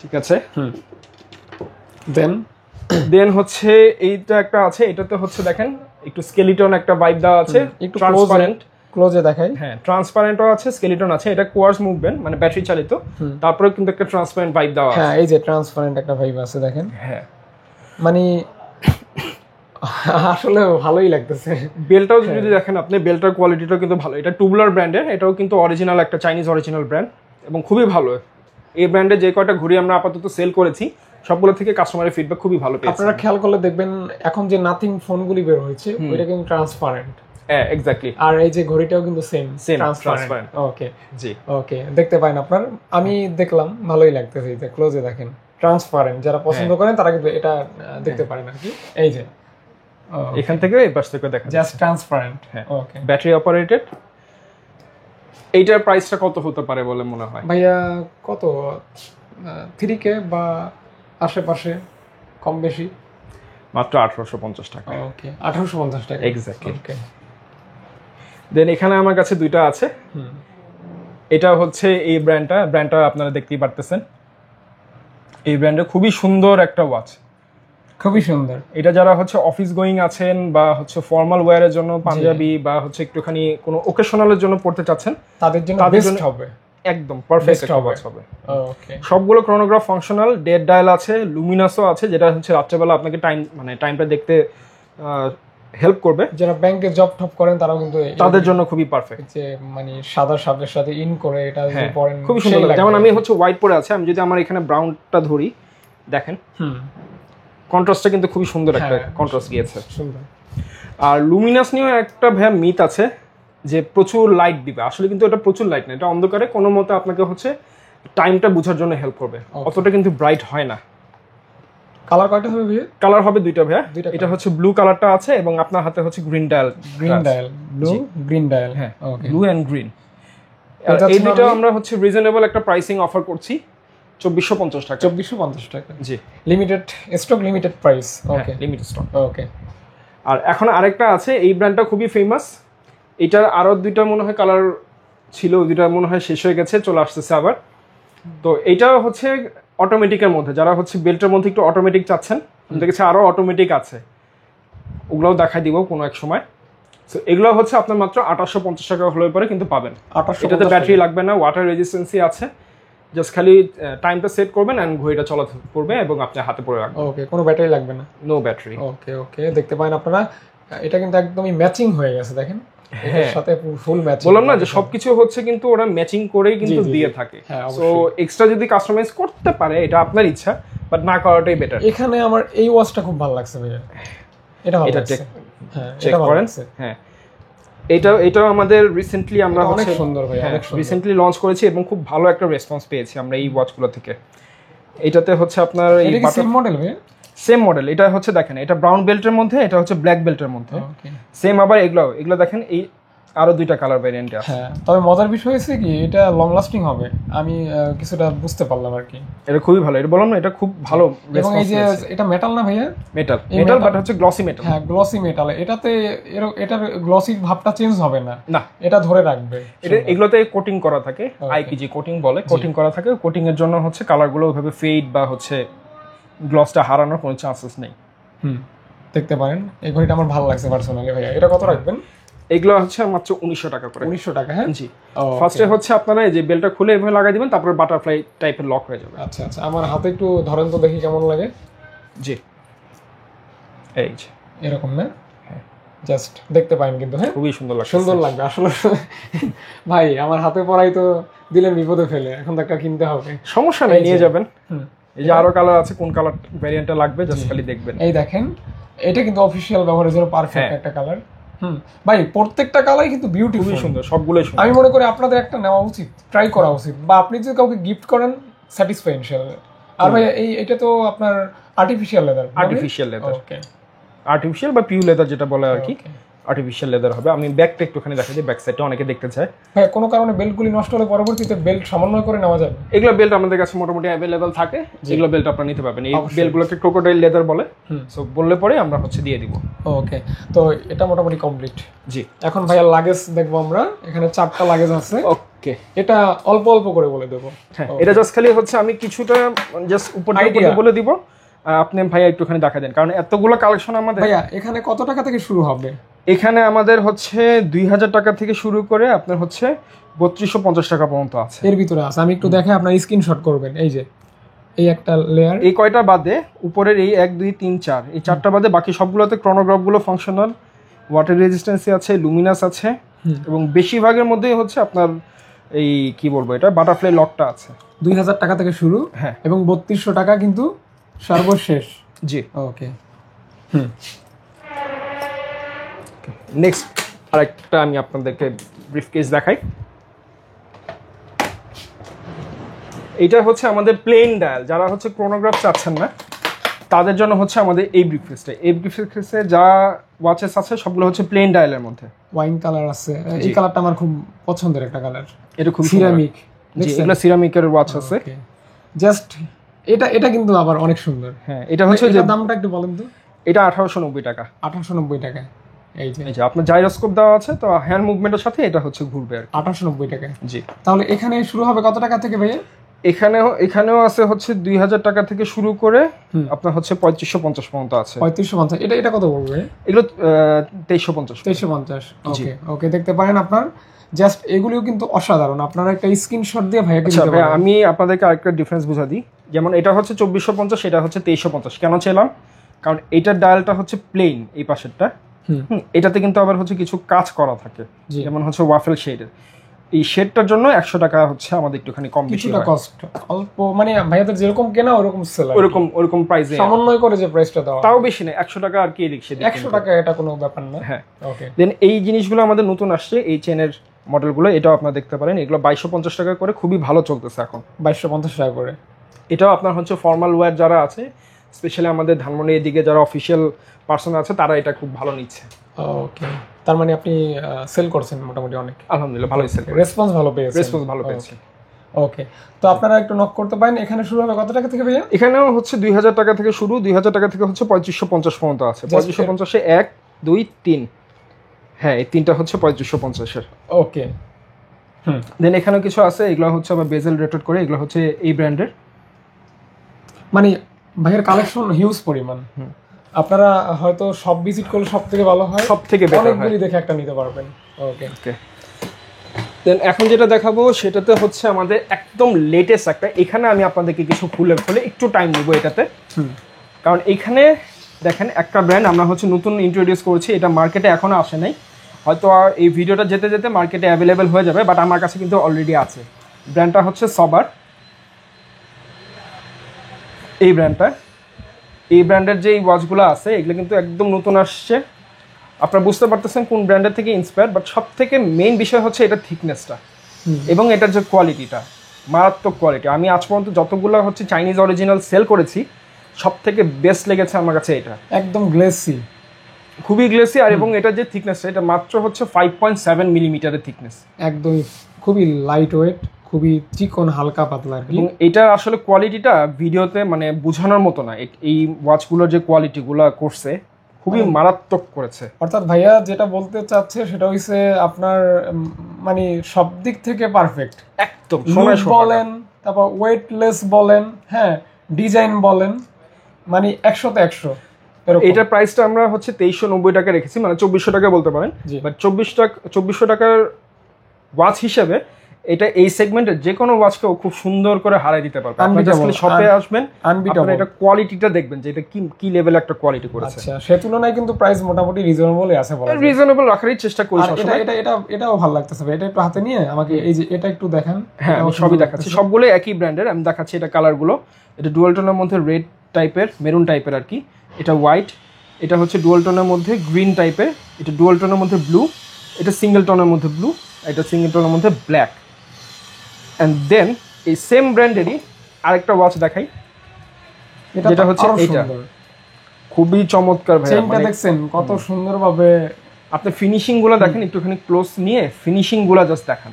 ঠিক আছে। দেন হচ্ছে এইটা একটা আছে, এটাতে হচ্ছে দেখেন একটু স্কেলিটন একটা ভাইব দেওয়া আছে, একটু ট্রান্সপারেন্ট। ক্লোজে দেখাই। হ্যাঁ, ট্রান্সপারেন্টও আছে, স্কেলিটন আছে। এটা কোয়ার্স মুভমেন্ট মানে ব্যাটারি চালিত, তারপরে কিন্তু একটা ট্রান্সপারেন্ট ভাইব দেওয়া আছে। হ্যাঁ, এই যে ট্রান্সপারেন্ট একটা ভাইব আছে দেখেন। হ্যাঁ, মানে আসলে ভালোই লাগতেছে। বেলটাও যদি দেখেন আপনি, বেলটার কোয়ালিটিটাও কিন্তু ভালো। এটা টুবলার ব্র্যান্ডের, এটাও কিন্তু অরিজিনাল একটা চাইনিজ অরিজিনাল ব্র্যান্ড এবং খুবই ভালো। এই ব্র্যান্ডে যে কয়টা ঘড়ি আমরা আপাতত সেল করেছি সবগুলো থেকে কাস্টমারের ফিডব্যাক খুবই ভালো পেয়েছি। আপনারা খেয়াল করলে দেখবেন এখন যে নাথিং ফোনগুলি বের হয়েছে ওইটা কিন্তু ট্রান্সপারেন্ট। হ্যাঁ, এক্স্যাক্টলি। আর এই যে ঘড়িটাও কিন্তু সেম ট্রান্সপারেন্ট। ওকে, জি, ওকে, দেখতে পারেন আপনার। আমি দেখলাম, ভালোই লাগতেছে। এই যে ক্লোজে দেখেন ট্রান্সপারেন্ট, যারা পছন্দ করেন তারা কিন্তু এটা দেখতে পারেন আর কি। এই যে এখান থেকে এই পাশ থেকে দেখেন জাস্ট ট্রান্সপারেন্ট। ওকে, ব্যাটারি অপারেটেড। এইটার প্রাইসটা কত হতে পারে বলে মনে হয় ভাইয়া? কত, 3K বা আশেপাশে, কম বেশি? মাত্র 1850 টাকা। ওকে, 1850 টাকা। এক্স্যাক্টলি। ওকে। দেন এখানে আমার কাছে দুইটা আছে। এটা হচ্ছে এই ব্র্যান্ডটা আপনারা দেখতেই পারতেছেন। এই ব্র্যান্ডের খুবই সুন্দর একটা ওয়াচ, খুবই সুন্দর। এটা যারা হচ্ছে অফিস গোয়িং আছেন বা হচ্ছে ফর্মাল ওয়্যারের জন্য, পাঞ্জাবি বা হচ্ছে একটুখানি কোনো ওকেশনালের জন্য পড়তে চাচ্ছেন, তাদের জন্য বেস্ট হবে। একদম পারফেক্ট একটা ওয়াচ হবে। ওকে, সবগুলো ক্রোনোগ্রাফ ফাংশনাল, ডেড ডায়াল আছে, লুমিনাসও আছে, যেটা হচ্ছে রাত্রেবেলা আপনাকে টাইমটা দেখতে হেল্প করবে। যারা ব্যাংকে জব টপ করেন তারাও কিন্তু তাদের জন্য খুবই পারফেক্ট। যে মানে সাদা শার্টের সাথে ইন করে এটা যদি পরেন খুবই সুন্দর লাগে। যেমন আমি হচ্ছে হোয়াইট পরে আছি, আমি যদি আমার এখানে ব্রাউনটা ধরি দেখেন, কন্ট্রাস্টটা কিন্তু খুবই সুন্দর একটা কন্ট্রাস্ট গিয়েছে। সুন্দর। আর লুমিনাস নিয়েও একটা মিথ আছে যে প্রচুর লাইট দিবে, আসলে কিন্তু এটা প্রচুর লাইট না, এটা অন্ধকারে কোনো মতে আপনাকে হচ্ছে টাইমটা বোঝার জন্য হেল্প করবে, অতটা কিন্তু ব্রাইট হয় না। কালার কয়টা হবে ভাইয়া? কালার হবে দুইটা ভাইয়া, এটা হচ্ছে ব্লু কালারটা আছে এবং আপনার হাতে হচ্ছে green dial. Blue green dial, হ্যাঁ ব্লু এন্ড গ্রিন। এই দুটো আমরা হচ্ছে রিজনেবল একটা প্রাইসিং অফার করছি 2450 টাকা। 2450 টাকা, জি লিমিটেড স্টক, লিমিটেড প্রাইস। ওকে, লিমিটেড স্টক। ওকে। আর এখন আরেকটা আছে, এই ব্র্যান্ডটা খুবই ফেমাস, এটার আরো দুইটা মনে হয় কালার ছিল, দুইটা মনে হয় শেষ হয়ে গেছে, চলে আসতেছে আবার। তো এটা হচ্ছে অটোমেটিকের মধ্যে, যারা হচ্ছে বেল্টের মধ্যে একটু অটোমেটিক চাচ্ছেন, আমাদের কাছে আরো অটোমেটিক আছে, ওগুলোও দেখাই দিব কোনো এক সময়। তো এগুলো হচ্ছে আপনার মাত্র 2850 টাকা হলে পরে কিন্তু পাবেন। এটাতে ব্যাটারি লাগবে না, ওয়াটার রেজিস্ট্যান্সি আছে, জাস্ট খালি টাইমটা সেট করবেন এন্ড ঘড়িটা চলাচল করবে এবং আপনি হাতে পরে রাখবেন। ওকে, কোনো ব্যাটারি লাগবে না, নো ব্যাটারি। ওকে ওকে, দেখতে পারেন আপনারা, এটা কিন্তু একদমই ম্যাচিং হয়ে গেছে, দেখেন এর সাথে ফুল ম্যাচিং। বললাম না যে সবকিছু হচ্ছে কিন্তু ওরা ম্যাচিং করেই কিন্তু দিয়ে থাকে। সো এক্সট্রা যদি কাস্টমাইজ করতে পারে এটা আপনার ইচ্ছা, বাট না করাটাই বেটার। এখানে আমার এই ওয়াচটা খুব ভালো লাগছে ভাইয়া, এটা ভালো লাগছে। হ্যাঁ, চেক করেন। হ্যাঁ, এটাও আমাদের রিসেন্টলি আমরা অনেক সুন্দর ভাই, অনেক সুন্দর রিসেন্টলি লঞ্চ করেছি এবং খুব ভালো একটা রেসপন্স পেয়েছি আমরা এই ওয়াচগুলো থেকে। এটাতে হচ্ছে আপনার এই সেম মডেল ভাই, সেম মডেল। এটা হচ্ছে দেখেন, এটা ব্রাউন বেল্টের মধ্যে, এটা হচ্ছে ব্ল্যাক বেল্টের মধ্যে সেম। আবার এগুলো দেখেন, এই আরো দুইটা কালার ভ্যারিয়েন্ট আছে। হ্যাঁ, তবে মজার বিষয় হচ্ছে কি এটা লং লাস্টিং হবে, আমি কিছুটা বুঝতে পারলাম আর কি। এটা খুবই ভালো, এটা বললাম না, এটা খুব ভালো এবং এই যে এটা মেটাল না ভাইয়া? মেটাল বাট হচ্ছে গ্লসি মেটাল। হ্যাঁ, গ্লসি মেটাল। এটাতে এটার গ্লসি ভাবটা চেঞ্জ হবে না, না এটা ধরে রাখবে। এগুলোতে কোটিং করা থাকে, আইপিজি কোটিং বলে, কোটিং করা থাকে। কোটিং এর জন্য হচ্ছে কালারগুলো ওইভাবে ফেড বা হচ্ছে গ্লসটা হারানোর কোনো চান্সেস নেই। দেখতে পারেন, এই ঘড়িটা আমার ভালো লাগছে পার্সোনালি ভাইয়া। এটা কত রাখবেন? এগুলো হচ্ছে মাত্র 1900 টাকা করে। 1900 টাকা? হ্যাঁ জি। ফার্স্টে হচ্ছে আপনারা এই যে বেলটা খুলে এভাবে লাগাই দিবেন, তারপর বাটারফ্লাই টাইপের লক হয়ে যাবে। আচ্ছা আচ্ছা, আমার হাতে একটু ধরেন তো দেখি কেমন লাগে। জি, এই যে এরকম না? হ্যাঁ, জাস্ট দেখতে পারেন কিন্তু। হ্যাঁ, খুবই সুন্দর লাগছে। সুন্দর লাগবে আসলে ভাই, আমার হাতে পরাই তো দিলেন বিপদে ফেলে, এখন তো একটা কিনতে হবে। সমস্যা নেই, নিয়ে যাবেন। এই যে আরো কালার আছে, কোন কালার ভ্যারিয়েন্টটা লাগবে জাস্ট খালি দেখবেন। এই দেখেন, এটা কিন্তু অফিশিয়াল ব্যবহারের জন্য পারফেক্ট একটা কালার। ভাই, প্রত্যেকটা কালারই কিন্তু বিউটিফুল, সুন্দর, সবগুলোই সুন্দর। আমি মনে করি আপনাদের একটা নেওয়া উচিত, ট্রাই করা উচিত, বা আপনি যদি কাউকে গিফট করেন স্যাটিসফাই ইনশাআল্লাহ। আর ভাই এটা তো আপনার আর্টিফিশিয়াল লেদার। ওকে, আর্টিফিশিয়াল বা পিউ লেদার যেটা বলে আর কি, আর্টিফিশিয়াল লেদার হবে। আমি ব্যাকটা একটুখানি দেখাই দিই, ব্যাক সাইডটা অনেকে দেখতে চায়। ভাই, কোনো কারণে বেল্টগুলি নষ্ট হলে পরবর্তীতে বেল্ট সমন্বয় করে নেওয়া যাবে? এগুলো বেল্ট আমাদের কাছে মোটামুটি অ্যাভেলেবল থাকে, যেগুলো বেল্ট আপনারা নিতে পারবেন। এই বেল্টগুলোকে ক্রোকোডাইল লেদার বলে, সো বললে পরে আমরা হচ্ছে দিয়ে দিব। ওকে, তো এটা মোটামুটি কমপ্লিট। জি, এখন ভাইয়া লাগেজ দেখবো আমরা। এখানে 4টা লাগেজ আছে। ওকে, এটা অল্প অল্প করে বলে দেবো। হ্যাঁ, এটা জাস্ট খালি হচ্ছে আমি কিছুটা জাস্ট উপর দিয়ে বলে দিব, আপনি ভাইয়া একটুখানি দেখা দেন, কারণ এতগুলো কালেকশন আমাদের। ভাইয়া, এখানে কত টাকা থেকে শুরু হবে? এখানে আমাদের হচ্ছে 2000 টাকা থেকে শুরু করে আপনার হচ্ছে 3250 টাকা পর্যন্ত আছে। এর ভিতরে আছে, আমি একটু দেখে আপনার স্ক্রিনশট করবেন। এই যে এই একটা লেয়ার, এই কয়টা বাদে উপরের এই 1 2 3 4 এই 4টা বাদে বাকি সবগুলোতে ক্রোনোগ্রাফ গুলো ফাংশনাল, ওয়াটার রেজিস্ট্যান্সি আছে, লুমিনাস আছে, এবং বেশিরভাগের মধ্যেই হচ্ছে আপনার এই কি বলবো, এটা বাটারফ্লাই লকটা আছে। 2000 টাকা থেকে শুরু, হ্যাঁ, এবং 3200 টাকা কিন্তু সর্বশেষ। জি, ওকে। নেক্সট আরেকটা আমি আপনাদেরকে ব্রিফকেস দেখাই। এটা হচ্ছে আমাদের প্লেন ডায়াল, যারা হচ্ছে ক্রোনোগ্রাফ চাচ্ছেন না তাদের জন্য হচ্ছে আমাদের এই ব্রিফকেসটা। এই ব্রিফকেসে যা ওয়াচেস আছে সবগুলো হচ্ছে প্লেন ডায়ালের মধ্যে। ওয়াইন কালার আছে, এই কালারটা আমার খুব পছন্দের একটা কালার। এটা খুব সিরামিক, এগুলো সিরামিকের ওয়াচ আছে। জাস্ট এটা কিন্তু আবার অনেক সুন্দর। হ্যাঁ, এটা হচ্ছে যে দামটা একটু বলেন তো। এটা 1890 টাকা। 1890 টাকা। এই যে আপনার জাইরোস্কোপ দেওয়া আছে, তো হ্যান্ড মুভমেন্টের সাথে এটা হচ্ছে ঘুরবে আর 1890 টাকা। জি। তাহলে এখানে শুরু হবে কত টাকা থেকে ভাইয়া? এখানেও আছে হচ্ছে 2000 টাকা থেকে শুরু করে আপনার হচ্ছে 3550 পর্যন্ত আছে। 3550, এটা কত পড়বে? এগুলো 2350। 2350। ওকে ওকে, দেখতে পারেন আপনার। জাস্ট এগুলিও কিন্তু অসাধারণ। আপনারা একটা স্ক্রিনশট দিয়ে ভাইয়াকে দিতে পারেন। আমি আপনাদেরকে আরেকটা ডিফারেন্স বুঝা দিই। যেমন এটা হচ্ছে 2450, এটা হচ্ছে 2350। কেন চাইলাম? কারণ এটার ডায়ালটা হচ্ছে প্লেন, এই পাশেরটা। এটাতে কিন্তু আবার হচ্ছে কিছু কাজ করা থাকে, যেমন হচ্ছে ওয়াফেল শেডের। এই শেডটার জন্য 100 টাকা হচ্ছে আমাদের একটুখানি কম বেশি কিছুটা কস্ট অল্প, মানে ভাইয়াদের যেরকম কেনা ওরকম সেল, ওরকম প্রাইসে সমন্বয় করে যে প্রাইসটা দেওয়া, তাও বেশি না, 100 টাকা আর কি এদিক সেদিক, 100 টাকা এটা কোনো ব্যাপার না। হ্যাঁ, ওকে। দেন এই জিনিসগুলো আমাদের নতুন আসছে, এই চেনের মডেলগুলো, এটাও আপনারা দেখতে পারেন, এগুলো 2250 টাকা করে, খুবই ভালো চলতেছে এখন 2250 টাকা করে। এটাও আপনার হচ্ছে ফর্মাল ওয়্যার যারা আছে, স্পেশালি আমাদের ধানমন্ডি এদিকে যারা অফিসিয়াল পার্সন আছে তারা এটা খুব ভালো নিচ্ছে। ওকে, তার মানে আপনি সেল করছেন মোটামুটি অনেক? আলহামদুলিল্লাহ ভালোই সেল, রেসপন্স ভালো পেয়েছেন? রেসপন্স ভালো পেয়েছি। ওকে, তো আপনারা একটু নক করতে পারেন। এখানে শুরু হবে কত টাকা থেকে ভাইয়া? এখানেও হচ্ছে 2000 টাকা থেকে শুরু, 2000 টাকা থেকে হচ্ছে 3550 পর্যন্ত আছে। 3550 এ 1 2 3, হ্যাঁ এই তিনটা হচ্ছে 3550 এর। ওকে। দেন এখানেও কিছু আছে, এগুলো হচ্ছে আবার বেজেল রেটেড করে, এগুলো হচ্ছে এই ব্র্যান্ডের, মানে ভাইয়ের কালেকশন হিউজ পরিমাণ। আপনারা হয়তো সব ভিজিট করলে সব থেকে ভালো হয়, সব থেকে বেটার হয়, অনেকগুলি দেখে একটা নিতে পারবেন। ওকে ওকে। দেন এখন যেটা দেখাবো সেটাতে হচ্ছে আমাদের একদম লেটেস্ট একটা, এখানে আমি আপনাদেরকে কিছু খুলে একটু টাইম নিব এটাতে, কারণ এখানে দেখেন একটা ব্র্যান্ড আমরা হচ্ছে নতুন ইন্ট্রোডিউস করছি, এটা মার্কেটে এখনো আসে নাই, হয়তো এই ভিডিওটা যেতে যেতে মার্কেটে অ্যাভেলেবেল হয়ে যাবে, বাট আমার কাছে কিন্তু অলরেডি আছে। ব্র্যান্ডটা হচ্ছে সবার, এই ব্র্যান্ডটা, এই ব্র্যান্ডের যে ওয়াচগুলো আছে এগুলো কিন্তু একদম নতুন আসছে, আপনারা বুঝতে পারতেছেন কোন ব্র্যান্ডের থেকে ইন্সপায়ার, বাট সব থেকে মেইন বিষয় হচ্ছে এটা থিকনেসটা এবং এটার যে কোয়ালিটিটা, মারাত্মক কোয়ালিটি। আমি আজ পর্যন্ত যতগুলো হচ্ছে চাইনিজ অরিজিনাল সেল করেছি সব থেকে বেস্ট লেগেছে আমার কাছে এটা, একদম গ্লেসি, খুবই গ্লেসি, আর এবং এটার যে থিকনেসটা এটা মাত্র হচ্ছে 5.7 মিলিমিটারের থিকনেস, একদমই খুবই লাইট ওয়েট, খুবই চিকন হালকা পাতলা আর কি। এবং এটা আসলে কোয়ালিটিটা ভিডিওতে মানে বোঝানোর মতো না, এই ওয়াচগুলোর যে কোয়ালিটিগুলো করছে খুবই মারাত্মক করেছে। অর্থাৎ ভাইয়া যেটা বলতে চাচ্ছে সেটা হইছে আপনার মানে সব দিক থেকে পারফেক্ট, একদম বলেন, তারপর ওয়েটলেস বলেন, হ্যাঁ ডিজাইন বলেন, মানে 100তে 100। এটার প্রাইসটা আমরা হচ্ছে 2390 টাকা রেখেছি, মানে 2400 টাকা বলতে পারেন, বাট 2400 টাকার ওয়াচ হিসেবে এটা এই সেগমেন্টের যে কোনো ওয়াচকেও খুব সুন্দর করে হারাই দিতে পারবে। আপনারা জাস্ট শপে আসবেন, আপনারা এটা কোয়ালিটিটা দেখবেন যে এটা কি লেভেল একটা কোয়ালিটি করেছে। আচ্ছা, সে তুলনায় কিন্তু প্রাইস মোটামুটি রিজনেবলই আছে, বলা যায় রিজনেবল রাখারই চেষ্টা করি সবসময়। এটাও ভালো লাগতেছে ভাই, এটা একটু হাতে নিয়ে আমাকে এই যে এটা একটু দেখান। হ্যাঁ আমি সবই দেখাচ্ছি, সবগুলো একই ব্র্যান্ডের, আমি দেখাচ্ছি এটা কালারগুলো। এটা ডুয়াল টোনের মধ্যে রেড টাইপের, মেরুন টাইপের আর কি, এটা হোয়াইট, এটা হচ্ছে ডুয়াল টোনের মধ্যে গ্রিন টাইপের, এটা ডুয়াল টোনের মধ্যে ব্লু, এটা সিঙ্গেল টোনের মধ্যে ব্লু, এটা সিঙ্গেল টোনের মধ্যে ব্ল্যাক। অ্যান্ড দেন এই সেম ব্র্যান্ডেরই আরেকটা ওয়াচ দেখাই, যেটা হচ্ছে এটা, খুবই চমৎকার ভাই, চেইনটা দেখছেন কত সুন্দরভাবে, আপনি ফিনিশিং গুলো দেখেন, একটুখানি ক্লোজ নিয়ে ফিনিশিং গুলো জাস্ট দেখান,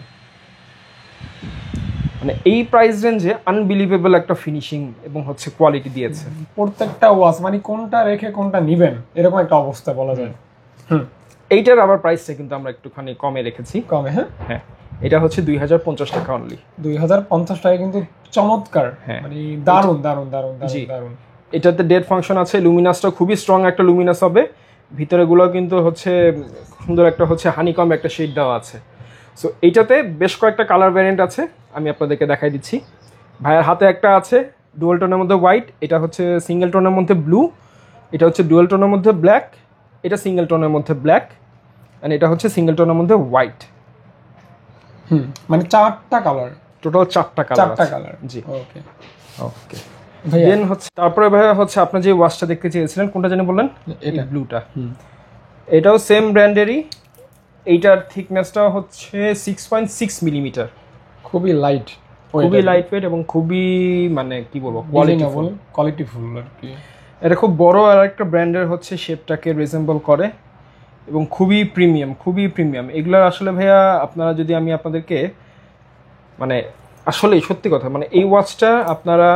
মানে এই প্রাইস রেঞ্জে আনবিলিভেবল একটা ফিনিশিং এবং হচ্ছে কোয়ালিটি দিয়েছে প্রত্যেকটা ওয়াচ, মানে কোনটা রেখে কোনটা নিবেন এরকম একটা অবস্থা বলা যায়। এইটার আবার প্রাইসটা কিন্তু আমরা একটুখানি কমে রেখেছি, কমে? হ্যাঁ, এটা হচ্ছে 2050 টাকা অনলি। 2050 টাকা কিন্তু চমৎকার, মানে দারুন দারুন দারুন দারুন। এটাতে ডেড ফাংশন আছে, লুমিনাসটা খুবই স্ট্রং একটা লুমিনাস হবে, ভিতরে গুলো কিন্তু হচ্ছে সুন্দর একটা হচ্ছে হানিকম একটা শেড দেওয়া আছে। সো এইটাতে বেশ কয়েকটা কালার ভ্যারিয়েন্ট আছে, আমি আপনাদেরকে দেখাই দিচ্ছি। ভাইয়ের হাতে একটা আছে ডুয়াল টোনের মধ্যে হোয়াইট, এটা হচ্ছে সিঙ্গেল টোনের মধ্যে ব্লু, এটা হচ্ছে ডুয়াল টোনের মধ্যে ব্ল্যাক, এটা সিঙ্গেল টোনের মধ্যে ব্ল্যাক, এন্ড এটা হচ্ছে সিঙ্গেল টোনের মধ্যে হোয়াইট। মানে 4টা কালার, টোটাল 4টা কালার। জি, ওকে ওকে। দেন হচ্ছে তারপরে ভাইয়া হচ্ছে আপনি যে ওয়াচটা দেখতে চেয়েছিলেন কোনটা জানি বললেন, এটা ব্লুটা, এটাও সেম ব্র্যান্ডেরই, এইটার থিকনেসটা হচ্ছে 6.6 মিলিমিটার, খুবই লাইট ওয়েট এবং খুবই মানে কি বলবো কোয়ালিটিফুল আর কি। এটা খুব বড় আর একটা ব্র্যান্ডের হচ্ছে শেপটাকে রিজেম্বল করে এবং খুবই প্রিমিয়াম। এগুলোর আসলে ভাইয়া আপনারা যদি আমি আপনাদেরকে মানে আসলেই সত্যি কথা, মানে এই ওয়াচটা আপনারা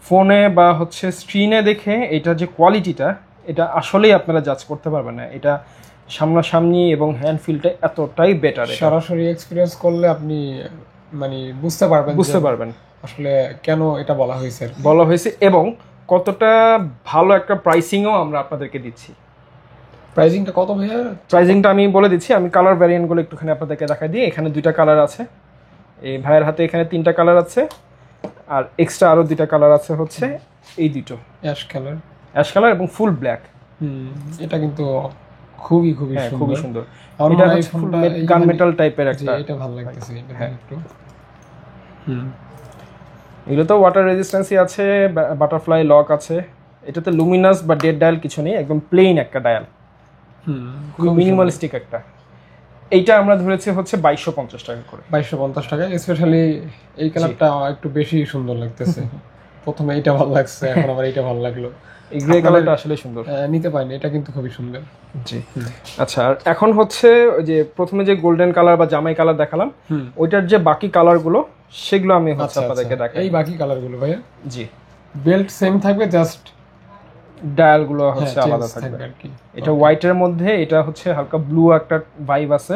ফোনে বা হচ্ছে স্ক্রিনে দেখে এটা যে কোয়ালিটিটা, এটা আসলেই আপনারা জাজ করতে পারবেন না, এটা সামনাসামনি এবং হ্যান্ড ফিলটা এতটাই বেটার, সরাসরি এক্সপেরিয়েন্স করলে আপনি মানে বুঝতে পারবেন আসলে কেন এটা বলা হয়েছে এবং কতটা ভালো একটা প্রাইসিংও আমরা আপনাদেরকে দিচ্ছি। প্রাইসিংটা কত ভাইয়া? প্রাইসিংটা আমি বলে দিচ্ছি, আমি কালার ভ্যারিয়েন্টগুলো একটুখানি আপনাদেরকে দেখাই দিই। এখানে 2টা কালার আছে, এই ভাইয়ের হাতে এখানে 3টা কালার আছে, আর এক্সট্রা আরো 2টা কালার আছে, হচ্ছে এই দুটো অ্যাশ কালার এবং ফুল ব্ল্যাক। এটা কিন্তু খুবই খুবই সুন্দর। আমার এটা মনে হয় হচ্ছে ফুল গান মেটাল টাইপের একটা, এটা ভালো লাগতেছে এটা একটু। এগুলো তো ওয়াটার রেজিস্ট্যান্সই আছে, বাটারফ্লাই লক আছে। এটাতে লুমিনাস বা ডেড ডায়াল কিছু নেই, একদম প্লেন একটা ডায়াল, খুব মিনিমালিস্টিক একটা। এইটা আমরা ধরেছি হচ্ছে 2250 টাকা করে। 2250 টাকা। স্পেশালি এই কালারটা একটু বেশি সুন্দর লাগতেছে। প্রথমে এইটা ভালো লাগছে, এখন আবার এইটা ভালো লাগলো। এই গ্রে কালারটা আসলে সুন্দর, নিতে পারিনি, এটা কিন্তু খুবই সুন্দর। জি আচ্ছা, আর এখন হচ্ছে ওই যে প্রথমে যে গোল্ডেন কালার বা জামাই কালার দেখালাম, ওইটার যে বাকি কালারগুলো সেগুলো আমি হচ্ছে আপনাদেরকে দেখাই। এই বাকি কালারগুলো ভাইয়া? জি, বেল্ট সেম থাকবে, জাস্ট ডায়ালগুলো হচ্ছে আলাদা থাকবে আর কি। এটা হোয়াইটের মধ্যে, এটা হচ্ছে হালকা ব্লু একটা ভাইব আছে,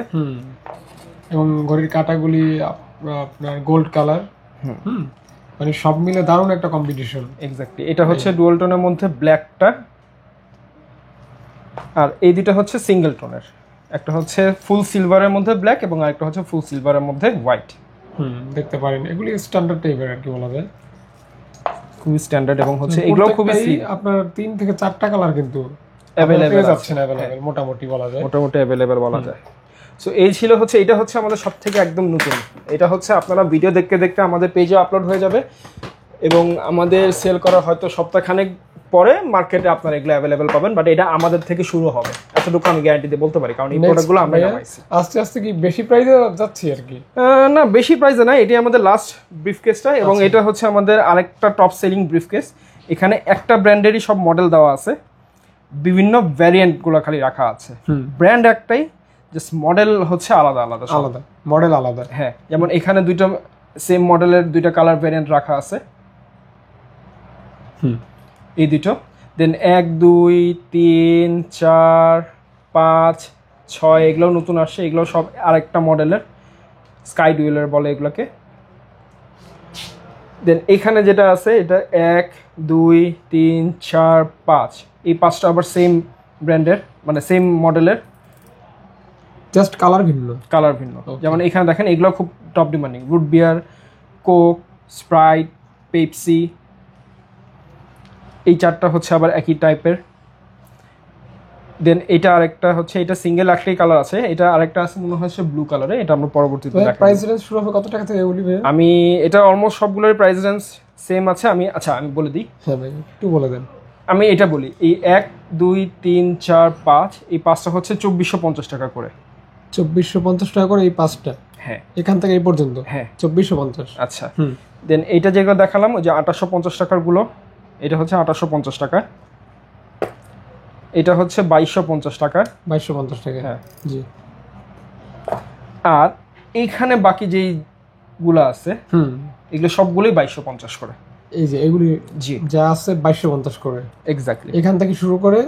এবং ঘড়ির কাঁটাগুলি আপনার গোল্ড কালার। মানে সব মিলে দারুণ একটা কম্বিনেশন। এক্স্যাক্টলি। এটা হচ্ছে ডুয়াল টোনের মধ্যে ব্ল্যাকটা, আর এই দুটো হচ্ছে সিঙ্গেল টোনের। একটা হচ্ছে ফুল সিলভারের মধ্যে ব্ল্যাক এবং আরেকটা হচ্ছে ফুল সিলভারের মধ্যে হোয়াইট। দেখতে পারেন এগুলি স্ট্যান্ডার্ড টাইপের আর কি বলা যায়, খুবই স্ট্যান্ডার্ড। এবং হচ্ছে এগুলো খুবই আপনার 3 থেকে 4টা কালার কিন্তু अवेलेबल আছে, अवेलेबल মোটামুটি বলা যায়, মোটামুটি अवेलेबल বলা যায়। সো এই ছিল হচ্ছে, এটা হচ্ছে আমাদের সবথেকে একদম নতুন। এটা হচ্ছে আপনারা ভিডিও দেখতে দেখতে আমাদের পেজে আপলোড হয়ে যাবে এবং আমাদের সেল করার হয়তো সপ্তাহখানেক পরে মার্কেটে আপনারা এগুলো अवेलेबल পাবেন, বাট এটা আমাদের থেকে শুরু হবে, এতটুকু আমি গ্যারান্টি দিয়ে বলতে পারি, কারণ এই প্রোডাক্টগুলো আমরা নামাইছি। আস্তে আস্তে কি বেশি প্রাইসে যাচ্ছে আর কি? না, বেশি প্রাইসে না, এটি আমাদের লাস্ট ব্রিফকেসটা এবং এটা হচ্ছে আমাদের আরেকটা টপ সেলিং ব্রিফকেস। এখানে একটা ব্র্যান্ডেরই সব মডেল দেওয়া আছে, বিভিন্ন ভ্যারিয়েন্টগুলো খালি রাখা আছে, ব্র্যান্ড একটাই, জাস্ট মডেল হচ্ছে আলাদা আলাদা আলাদা মডেল আলাদা। হ্যাঁ, যেমন এখানে দুইটা সেম মডেলের দুইটা কালার ভ্যারিয়েন্ট রাখা আছে, এই দুটো। দেন 1 2 3 4 5 6 এগুলো নতুন আসছে, এগুলো সব আরেকটা মডেলের, স্কাই ডুয়েলার বলে এগুলোকে। দেন এখানে যেটা আছে এটা 1 2 3 4 5, এই 5টা আবার সেম ব্র্যান্ডের, মানে সেম মডেলের, জাস্ট কালার ভিন্ন, কালার ভিন্ন। যেমন এখানে দেখেন এগুলো খুব টপ ডিমান্ডিং, রুট বিয়ার, কোক, স্প্রাইট, পেপসি, এই 4টা হচ্ছে আবার একই টাইপের। দেন এটা আরেকটা হচ্ছে, এটা সিঙ্গেল একটাই কালার আছে, এটা আরেকটা আছে মনে হচ্ছে ব্লু কালারে, এটা আমরা পরবর্তীতে দেখাবো। প্রাইস রেঞ্জ শুরু হবে কত টাকা থেকে এগুলি ভাই? আমি এটা অলমোস্ট সবগুলোর প্রাইস রেঞ্জ সেম আছে। আমি বলে দিই। হ্যাঁ ভাই, একটু বলে দেন। আমি এটা বলি, এই 1 2 3 4 5, এই 5টা হচ্ছে 2450 টাকা করে। 2450 টাকা করে এই 5টা? হ্যাঁ, এখান থেকে এই পর্যন্ত? হ্যাঁ, 2450। আচ্ছা। দেন এইটা যেগুলো দেখালাম ওই যে 2850 টাকার গুলো, এটা হচ্ছে 2850 টাকা, এটা হচ্ছে 2250 টাকা। 2250 টাকা, হ্যাঁ জি। আর এইখানে বাকি যেইগুলো আছে এগুলো সবগুলোই 2250 করে। এই যে এগুলি জি যা আছে 2250 করে, এক্স্যাক্টলি। এখান থেকে শুরু করে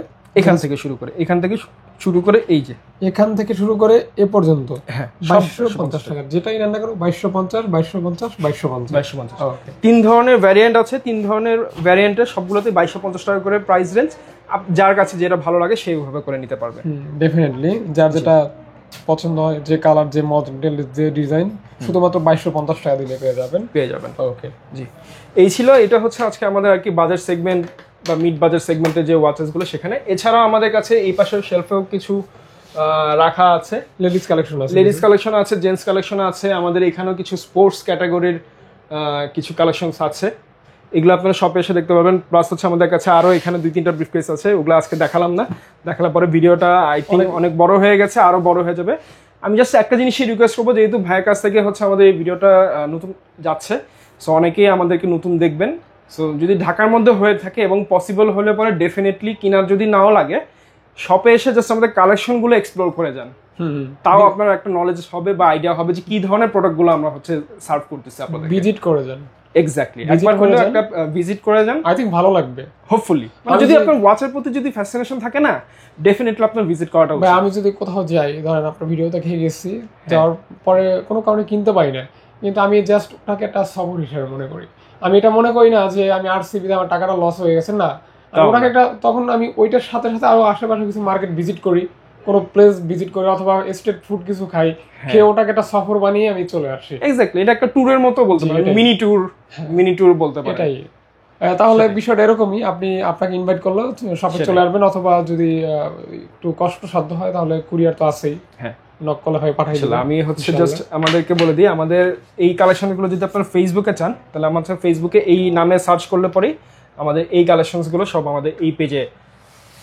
এই যে এখান থেকে শুরু করে এ পর্যন্ত, হ্যাঁ, 2250 টাকা। যেটাই রান্না করো 2250 2250 2250। ওকে, 3 ধরনের ভ্যারিয়েন্ট আছে, 3 ধরনের ভ্যারিয়েন্টের সবগুলোতে 2250 টাকা করে প্রাইস রেঞ্জ। যার কাছে যেটা ভালো লাগে সেইভাবে করে নিতে পারবে। ডেফিনেটলি যার যেটা পছন্দ হয়, যে কালার, যে মডেল, যে ডিজাইন, শুধুমাত্র 2250 টাকা দিলে পেয়ে যাবেন। ওকে, জি। এই ছিল, এটা হচ্ছে আজকে আমাদের আর কি বাজার সেগমেন্ট বা মিড বাজার সেগমেন্টের যে ওয়াচেসগুলো সেখানে। এছাড়াও আমাদের কাছে এই পাশের শেলফেও কিছু রাখা আছে, লেডিস কালেকশন আছে, জেন্টস কালেকশন আছে, আমাদের এখানেও কিছু স্পোর্টস ক্যাটাগরির কিছু কালেকশনস আছে, এগুলো আপনারা শপে এসে দেখতে পাবেন। প্লাস হচ্ছে আমাদের কাছে আরও এখানে 2-3টা ব্রিফকেস আছে, ওগুলো আজকে দেখালাম না, দেখালার পরে ভিডিওটা আই থিঙ্ক অনেক বড় হয়ে গেছে, আরও বড় হয়ে যাবে। আমি জাস্ট একটা জিনিসই রিকোয়েস্ট করবো, যেহেতু ভাইয়ের কাছ থেকে হচ্ছে আমাদের এই ভিডিওটা নতুন যাচ্ছে, সো অনেকেই আমাদেরকে নতুন দেখবেন। সো যদি ঢাকার মধ্যে হয়ে থাকে এবং পসিবল হলে পরে ডেফিনেটলি কিনার যদি নাও লাগে, শপে এসে জাস্ট আমাদের কালেকশনগুলো এক্সপ্লোর করে যান, তাও আপনার একটা নলেজ হবে বা আইডিয়া হবে যে কি ধরনের প্রোডাক্টগুলো আমরা হচ্ছে সার্ভ করতেছি আপনাদের। ভিজিট করে যান, এক্স্যাক্টলি, একবার হলে একটা ভিজিট করে যান, আই থিংক ভালো লাগবে হোপফুলি। যদি আপনার ওয়াচের প্রতি যদি ফ্যাসিনেশন থাকে না, ডেফিনেটলি আপনার ভিজিট করাটা উচিত। আমি যদি কোথাও যাই, ধরেন আপনার ভিডিও দেখে গেছি, যাওয়ার পরে কোনো কারণে কিনতে পারি না, কিন্তু আমি জাস্ট ওটাকে একটা সফর হিসেবে মনে করি। আমি এটা মনে করি না যে আমি আরসিবিতে আমার টাকাটা লস হয়ে গেছে, না, ওটাকে একটা, তখন আমি ওইটার সাথে সাথে আরো আশেপাশে কিছু মার্কেট ভিজিট করি, কোনো প্লেস ভিজিট করি, অথবা স্ট্রিট ফুড কিছু খাই, খেয়ে ওটাকে একটা সফর বানিয়ে আমি চলে আসি। এক্স্যাক্টলি, এটা একটা ট্যুরের মতো বলতে পারেন, মিনি ট্যুর বলতে পারেন। এটাই তাহলে বিষয়টা এরকমই, আপনাকে ইনভাইট করলো শপে চলে আসবেন, অথবা যদি একটু কষ্টসাধ্য হয় তাহলে কুরিয়ার তো আছেই, হ্যাঁ নক করলে হয় পাঠাই দেব। আমি হচ্ছে জাস্ট আমাদেরকে বলে দিই, আমাদের এই কালেকশনগুলো যদি আপনারা ফেসবুকে চান তাহলে আমাদের ফেসবুকে এই নামে সার্চ করলে পরেই আমাদের এই কালেকশনসগুলো সব আমাদের এই পেজে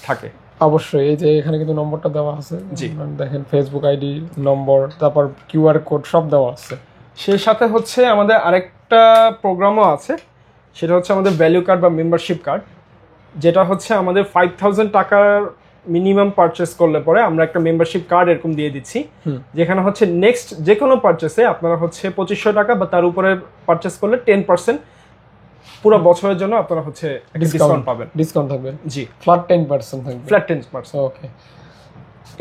থাকে। অবশ্যই এই যে এখানে কিন্তু নম্বরটা দেওয়া আছে, জি দেখেন ফেসবুক আইডি নম্বর, তারপর কিউআর কোড সব দেওয়া আছে। সেই সাথে হচ্ছে আমাদের আরেকটা প্রোগ্রামও আছে, সেটা হচ্ছে আমাদের ভ্যালু কার্ড বা মেম্বারশিপ কার্ড, যেটা হচ্ছে আমাদের 5000 টাকার মিনিমাম পারচেস করলে পরে আমরা একটা মেম্বারশিপ কার্ড এরকম দিয়ে দিচ্ছি, যেখানে হচ্ছে নেক্সট যে কোনো পারচেসে আপনারা হচ্ছে 2500 টাকা বা তার উপরে পারচেস করলে 10% পুরো বছরের জন্য আপনারা হচ্ছে ডিসকাউন্ট পাবেন। ডিসকাউন্ট থাকবে, জি ফ্ল্যাট 10% থাকবে, ফ্ল্যাট 10%। ওকে,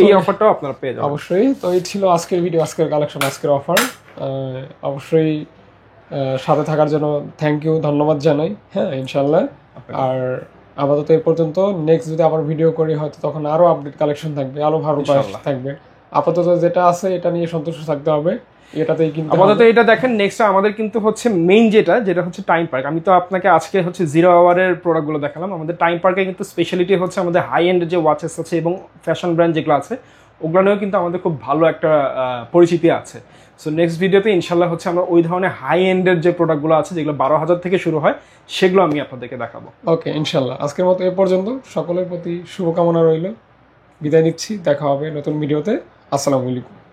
এই অফারটাও আপনারা পেয়ে যাবেন অবশ্যই। তো এই ছিল আজকের ভিডিও, আজকের কালেকশন, আজকের অফার। অবশ্যই সাথে থাকার জন্য থ্যাংক ইউ, ধন্যবাদ জানাই। হ্যাঁ ইনশাল্লাহ, আর আপাতত এই পর্যন্ত। নেক্সট যদি আবার ভিডিও করি হয়তো তখন আরো আপডেট কালেকশন থাকবে, আরো ভালো থাকবে। আপাতত যেটা আছে এটা নিয়ে সন্তুষ্ট থাকতে হবে, এটাতেই কিন্তু আপাতত এটা দেখেন। নেক্সট আমাদের কিন্তু হচ্ছে মেইন যেটা হচ্ছে টাইম পার্ক। আমি তো আপনাকে আজকে হচ্ছে 0 আওয়ারের প্রোডাক্টগুলো দেখালাম। আমাদের টাইম পার্কে কিন্তু স্পেশালিটি হচ্ছে আমাদের হাই এন্ড যে ওয়াচেস আছে এবং ফ্যাশন ব্র্যান্ড যেগুলো আছে ওগুলো নিয়েও কিন্তু আমাদের খুব ভালো একটা পরিচিতি আছে। সো নেক্সট ভিডিওতে ইনশাল্লাহ হচ্ছে আমরা ওই ধরনের হাই এন্ডের যে প্রোডাক্টগুলো আছে যেগুলো 12,000 থেকে শুরু হয় সেগুলো আমি আপনাদেরকে দেখাবো। ওকে ইনশাল্লাহ, আজকের মতো এ পর্যন্ত। সকলের প্রতি শুভকামনা রইল, বিদায় নিচ্ছি, দেখা হবে নতুন ভিডিওতে। আসসালামু আলাইকুম।